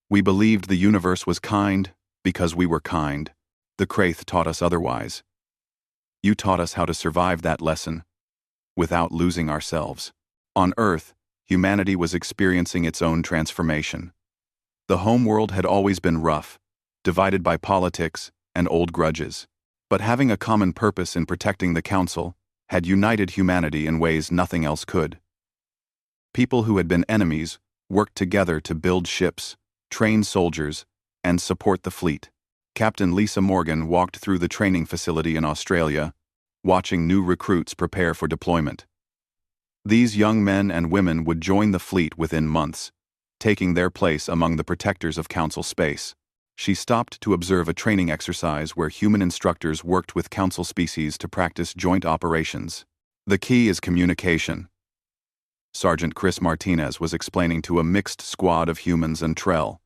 We believed the universe was kind because we were kind. The Kraith taught us otherwise. You taught us how to survive that lesson, without losing ourselves." On Earth, humanity was experiencing its own transformation. The homeworld had always been rough, divided by politics and old grudges. But having a common purpose in protecting the Council had united humanity in ways nothing else could. People who had been enemies worked together to build ships, train soldiers, and support the fleet. Captain Lisa Morgan walked through the training facility in Australia, watching new recruits prepare for deployment. These young men and women would join the fleet within months, taking their place among the protectors of Council space. She stopped to observe a training exercise where human instructors worked with Council species to practice joint operations. "The key is communication," Sergeant Chris Martinez was explaining to a mixed squad of humans and Trell.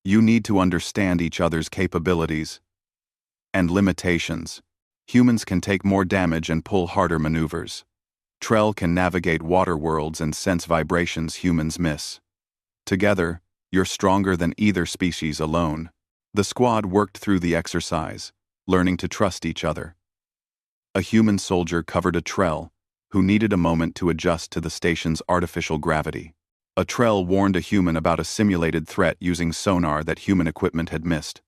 You need to understand each other's capabilities and limitations. Humans can take more damage and pull harder maneuvers. Trell can navigate water worlds and sense vibrations humans miss. Together, you're stronger than either species alone. The squad worked through the exercise, learning to trust each other. A human soldier covered a Trell, who needed a moment to adjust to the station's artificial gravity. A Trell warned a human about a simulated threat using sonar that human equipment had missed.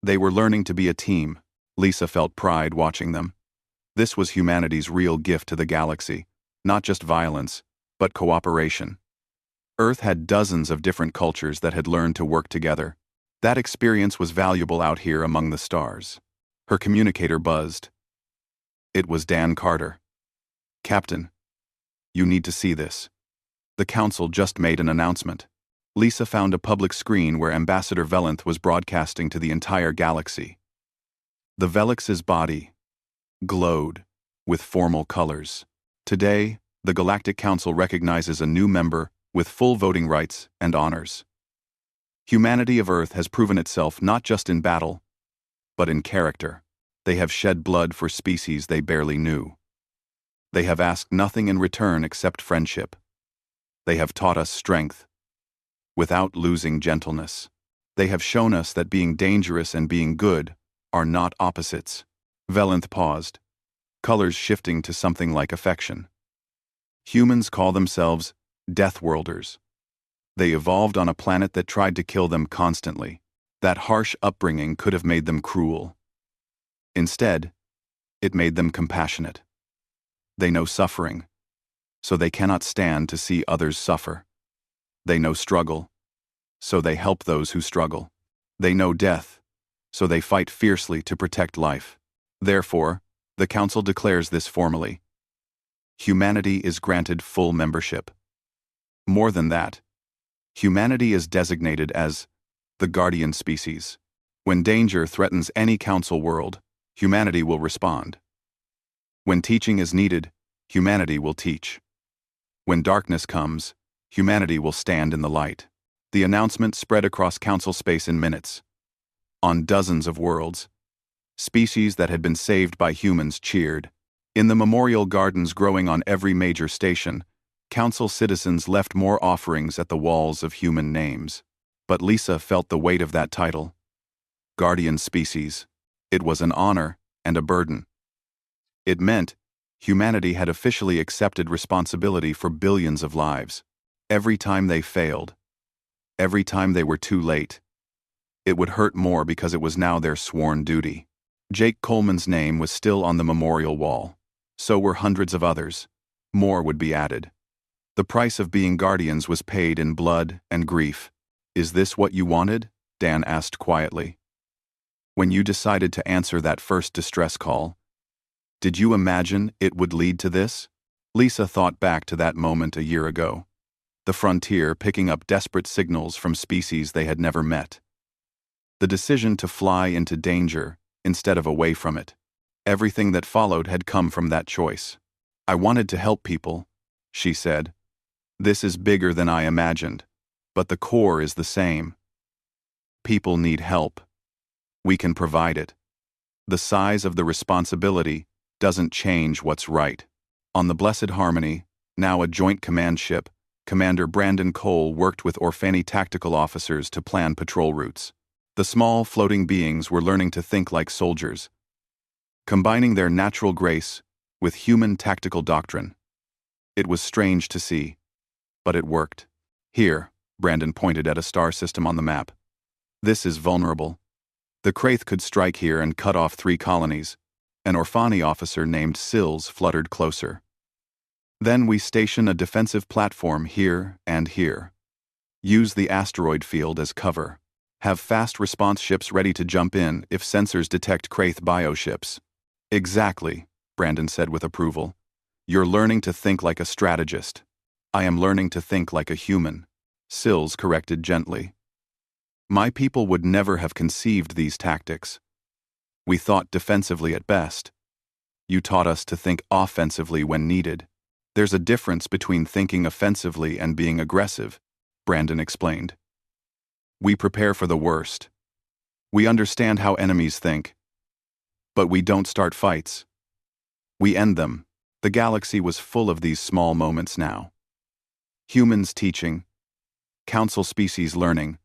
They were learning to be a team. Lisa felt pride watching them. This was humanity's real gift to the galaxy, not just violence, but cooperation. Earth had dozens of different cultures that had learned to work together. That experience was valuable out here among the stars. Her communicator buzzed. It was Dan Carter. Captain, you need to see this. The Council just made an announcement. Lisa found a public screen where Ambassador Velenth was broadcasting to the entire galaxy. The Velix's body glowed with formal colors. Today, the Galactic Council recognizes a new member with full voting rights and honors. Humanity of Earth has proven itself not just in battle, but in character. They have shed blood for species they barely knew. They have asked nothing in return except friendship. They have taught us strength, without losing gentleness. They have shown us that being dangerous and being good are not opposites. Velenth paused, colors shifting to something like affection. Humans call themselves Deathworlders. They evolved on a planet that tried to kill them constantly. That harsh upbringing could have made them cruel. Instead, it made them compassionate. They know suffering, so they cannot stand to see others suffer. They know struggle, so they help those who struggle. They know death, so they fight fiercely to protect life. Therefore, the Council declares this formally. Humanity is granted full membership. More than that, humanity is designated as the guardian species. When danger threatens any Council world, humanity will respond. When teaching is needed, humanity will teach. When darkness comes, humanity will stand in the light. The announcement spread across Council space in minutes. On dozens of worlds, species that had been saved by humans cheered. In the memorial gardens growing on every major station, Council citizens left more offerings at the walls of human names. But Lisa felt the weight of that title. Guardian species. It was an honor and a burden. It meant humanity had officially accepted responsibility for billions of lives. Every time they failed, every time they were too late, it would hurt more because it was now their sworn duty. Jake Coleman's name was still on the memorial wall. So were hundreds of others. More would be added. The price of being guardians was paid in blood and grief. Is this what you wanted? Dan asked quietly. When you decided to answer that first distress call, did you imagine it would lead to this? Lisa thought back to that moment a year ago. The frontier picking up desperate signals from species they had never met. The decision to fly into danger instead of away from it. Everything that followed had come from that choice. I wanted to help people, she said. This is bigger than I imagined, but the core is the same. People need help. We can provide it. The size of the responsibility doesn't change what's right. On the Blessed Harmony, now a joint command ship, Commander Brandon Cole worked with Orphani tactical officers to plan patrol routes. The small, floating beings were learning to think like soldiers, combining their natural grace with human tactical doctrine. It was strange to see, but it worked. Here, Brandon pointed at a star system on the map. This is vulnerable. The Kraith could strike here and cut off 3 colonies. An Orphani officer named Sills fluttered closer. Then we station a defensive platform here and here. Use the asteroid field as cover. Have fast response ships ready to jump in if sensors detect Kraith bioships. Exactly, Brandon said with approval. You're learning to think like a strategist. I am learning to think like a human, Sills corrected gently. My people would never have conceived these tactics. We thought defensively at best. You taught us to think offensively when needed. There's a difference between thinking offensively and being aggressive, Brandon explained. We prepare for the worst. We understand how enemies think. But we don't start fights. We end them. The galaxy was full of these small moments now. Humans teaching, council species learning,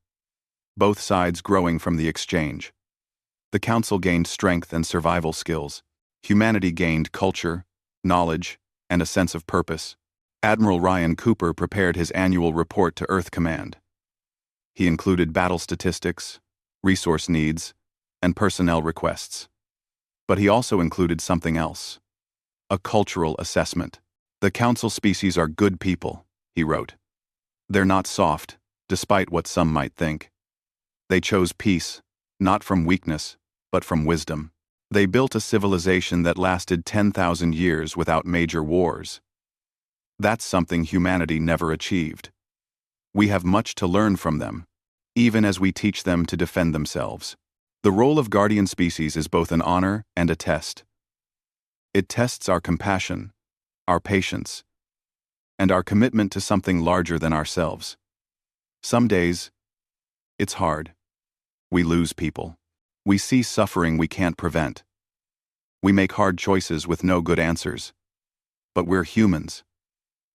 both sides growing from the exchange. The council gained strength and survival skills. Humanity gained culture, knowledge, and a sense of purpose. Admiral Ryan Cooper prepared his annual report to Earth Command. He included battle statistics, resource needs, and personnel requests. But he also included something else: a cultural assessment. The council species are good people, he wrote. They're not soft, despite what some might think. They chose peace, not from weakness, but from wisdom. They built a civilization that lasted 10,000 years without major wars. That's something humanity never achieved. We have much to learn from them, even as we teach them to defend themselves. The role of guardian species is both an honor and a test. It tests our compassion, our patience, and our commitment to something larger than ourselves. Some days, it's hard. We lose people. We see suffering we can't prevent. We make hard choices with no good answers. But we're humans.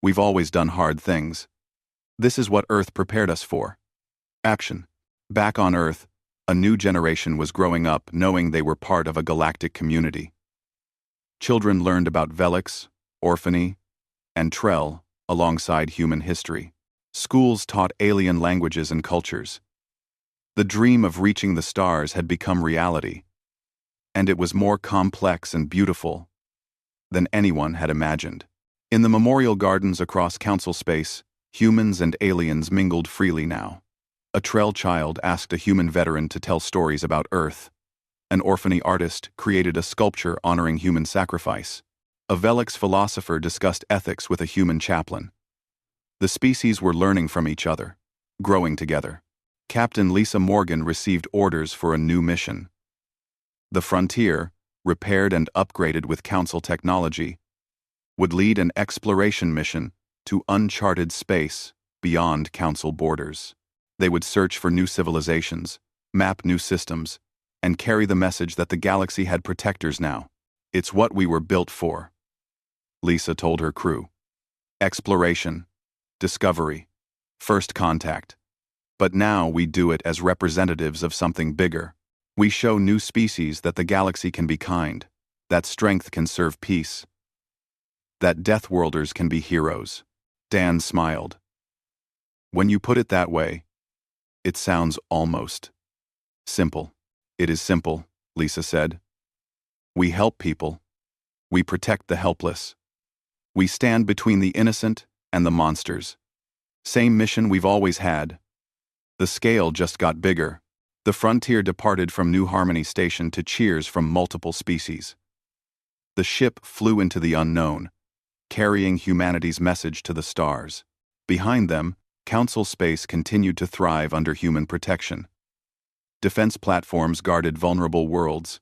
We've always done hard things. This is what Earth prepared us for. Action. Back on Earth, a new generation was growing up knowing they were part of a galactic community. Children learned about Velix, Orphany, and Trell alongside human history. Schools taught alien languages and cultures. The dream of reaching the stars had become reality, and it was more complex and beautiful than anyone had imagined. In the memorial gardens across council space, humans and aliens mingled freely now. A Trell child asked a human veteran to tell stories about Earth. An Orphany artist created a sculpture honoring human sacrifice. A Velix philosopher discussed ethics with a human chaplain. The species were learning from each other, growing together. Captain Lisa Morgan received orders for a new mission. The Frontier, repaired and upgraded with Council technology, would lead an exploration mission to uncharted space beyond Council borders. They would search for new civilizations, map new systems, and carry the message that the galaxy had protectors now. It's what we were built for, Lisa told her crew. Exploration, discovery, first contact. But now we do it as representatives of something bigger. We show new species that the galaxy can be kind, that strength can serve peace, that Deathworlders can be heroes. Dan smiled. When you put it that way, it sounds almost simple. It is simple, Lisa said. We help people. We protect the helpless. We stand between the innocent and the monsters. Same mission we've always had. The scale just got bigger. The Frontier departed from New Harmony Station to cheers from multiple species. The ship flew into the unknown, carrying humanity's message to the stars. Behind them, Council space continued to thrive under human protection. Defense platforms guarded vulnerable worlds.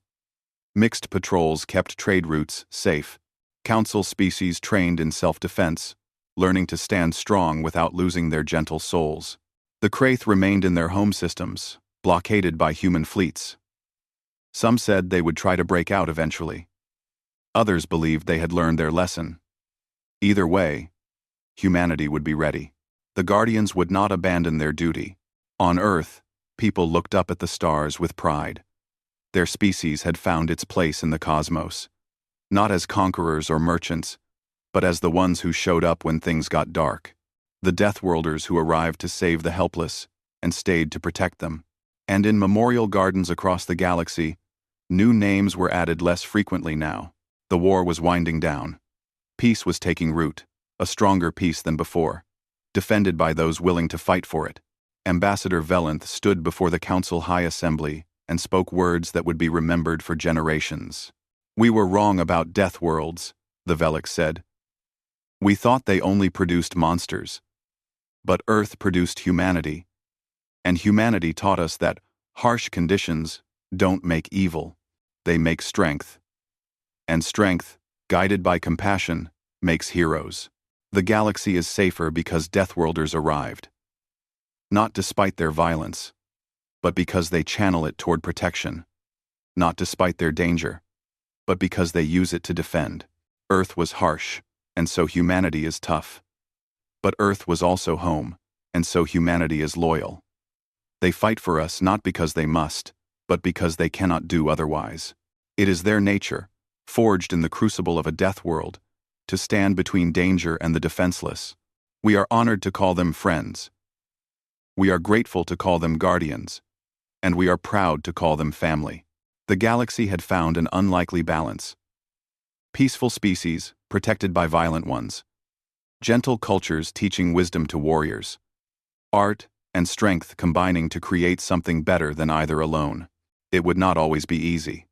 Mixed patrols kept trade routes safe. Council species trained in self-defense, learning to stand strong without losing their gentle souls. The Kraith remained in their home systems, blockaded by human fleets. Some said they would try to break out eventually. Others believed they had learned their lesson. Either way, humanity would be ready. The Guardians would not abandon their duty. On Earth, people looked up at the stars with pride. Their species had found its place in the cosmos, not as conquerors or merchants, but as the ones who showed up when things got dark. The Deathworlders who arrived to save the helpless and stayed to protect them. And in memorial gardens across the galaxy, new names were added less frequently now. The war was winding down. Peace was taking root, a stronger peace than before, defended by those willing to fight for it. Ambassador Velenth stood before the Council High Assembly and spoke words that would be remembered for generations. We were wrong about Deathworlds, the Velix said. We thought they only produced monsters. But Earth produced humanity, and humanity taught us that harsh conditions don't make evil, they make strength. And strength, guided by compassion, makes heroes. The galaxy is safer because Deathworlders arrived. Not despite their violence, but because they channel it toward protection. Not despite their danger, but because they use it to defend. Earth was harsh, and so humanity is tough. But Earth was also home, and so humanity is loyal. They fight for us not because they must, but because they cannot do otherwise. It is their nature, forged in the crucible of a death world, to stand between danger and the defenseless. We are honored to call them friends. We are grateful to call them guardians, and we are proud to call them family. The galaxy had found an unlikely balance. Peaceful species, protected by violent ones. Gentle cultures teaching wisdom to warriors. Art and strength combining to create something better than either alone. It would not always be easy.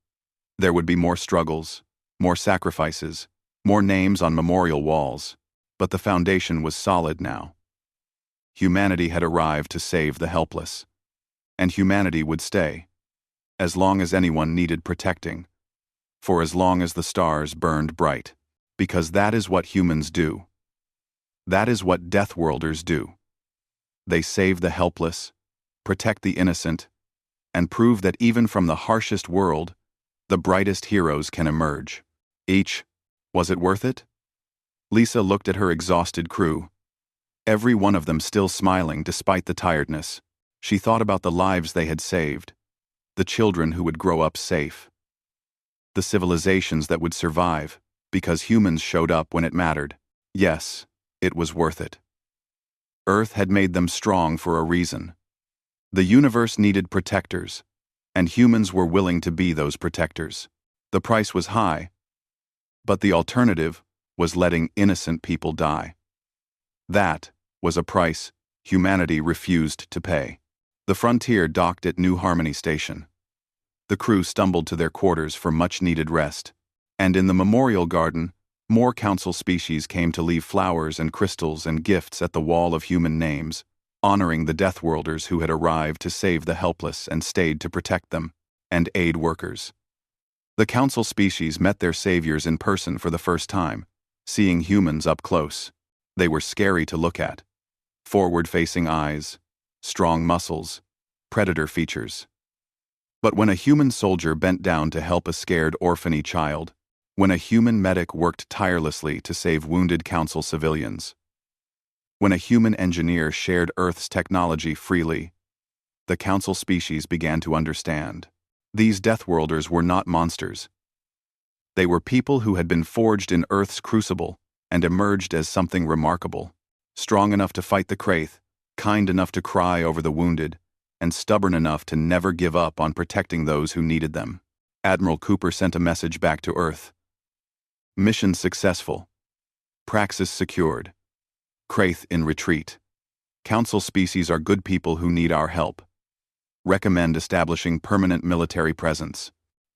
There would be more struggles, more sacrifices, more names on memorial walls, but the foundation was solid now. Humanity had arrived to save the helpless, and humanity would stay, as long as anyone needed protecting, for as long as the stars burned bright, because that is what humans do. That is what Deathworlders do. They save the helpless, protect the innocent, and prove that even from the harshest world, the brightest heroes can emerge. Was it worth it? Lisa looked at her exhausted crew. Every one of them still smiling despite the tiredness. She thought about the lives they had saved, the children who would grow up safe, the civilizations that would survive because humans showed up when it mattered. Yes, it was worth it. Earth had made them strong for a reason. The universe needed protectors, and humans were willing to be those protectors. The price was high, but the alternative was letting innocent people die. That was a price humanity refused to pay. The Frontier docked at New Harmony Station. The crew stumbled to their quarters for much-needed rest, and in the memorial garden, more council species came to leave flowers and crystals and gifts at the wall of human names, honoring the Deathworlders who had arrived to save the helpless and stayed to protect them, and aid workers. The council species met their saviors in person for the first time, seeing humans up close. They were scary to look at. Forward-facing eyes, strong muscles, predator features. But when a human soldier bent down to help a scared orphan child, when a human medic worked tirelessly to save wounded council civilians, when a human engineer shared Earth's technology freely, the council species began to understand. These Deathworlders were not monsters. They were people who had been forged in Earth's crucible and emerged as something remarkable, strong enough to fight the Kraith, kind enough to cry over the wounded, and stubborn enough to never give up on protecting those who needed them. Admiral Cooper sent a message back to Earth. Mission successful. Praxis secured. Kraith in retreat. Council species are good people who need our help. Recommend establishing permanent military presence.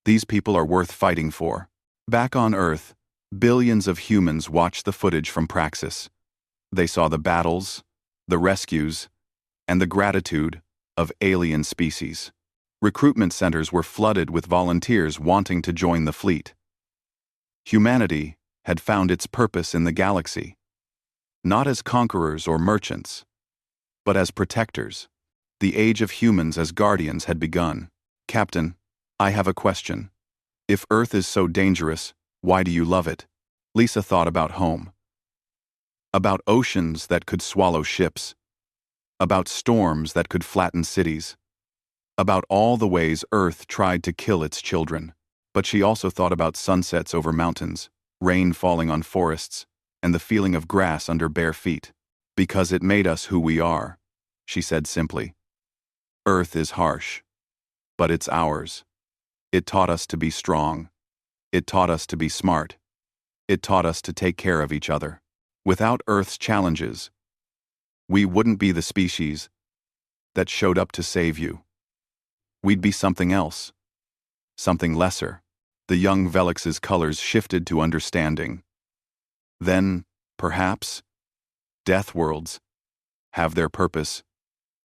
These people are worth fighting for. Back on Earth, billions of humans watched the footage from Praxis. They saw the battles, the rescues, and the gratitude of alien species. Recruitment centers were flooded with volunteers wanting to join the fleet. Humanity had found its purpose in the galaxy, not as conquerors or merchants, but as protectors. The age of humans as guardians had begun. Captain, I have a question. If Earth is so dangerous, why do you love it? Lisa thought about home. About oceans that could swallow ships. About storms that could flatten cities. About all the ways Earth tried to kill its children. But she also thought about sunsets over mountains, rain falling on forests, and the feeling of grass under bare feet. Because it made us who we are, she said simply. Earth is harsh, but it's ours. It taught us to be strong. It taught us to be smart. It taught us to take care of each other. Without Earth's challenges, we wouldn't be the species that showed up to save you. We'd be something else. Something lesser. The young Velix's colors shifted to understanding. Then, perhaps, death worlds have their purpose,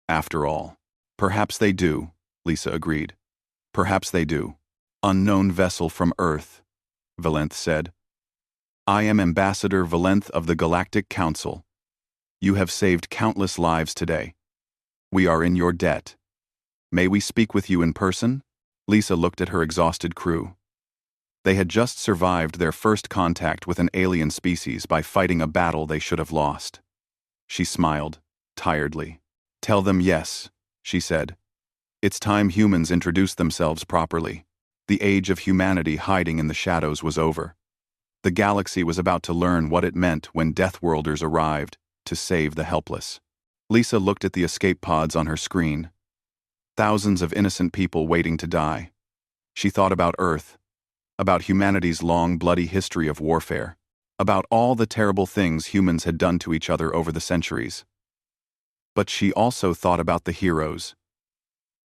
after all. Perhaps they do, Lisa agreed. Perhaps they do. Unknown vessel from Earth, Valenth said. I am Ambassador Valenth of the Galactic Council. You have saved countless lives today. We are in your debt. May we speak with you in person? Lisa looked at her exhausted crew. They had just survived their first contact with an alien species by fighting a battle they should have lost. She smiled, tiredly. Tell them yes, she said. It's time humans introduced themselves properly. The age of humanity hiding in the shadows was over. The galaxy was about to learn what it meant when Deathworlders arrived to save the helpless. Lisa looked at the escape pods on her screen. Thousands of innocent people waiting to die. She thought about Earth, about humanity's long, bloody history of warfare, about all the terrible things humans had done to each other over the centuries. But she also thought about the heroes,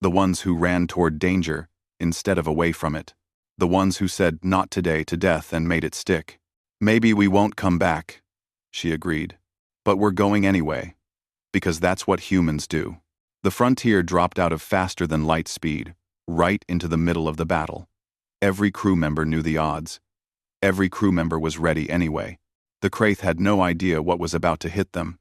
the ones who ran toward danger instead of away from it, the ones who said not today to death and made it stick. Maybe we won't come back, she agreed, but we're going anyway, because that's what humans do. The frontier dropped out of faster-than-light speed, right into the middle of the battle. Every crew member knew the odds. Every crew member was ready anyway. The Kraith had no idea what was about to hit them.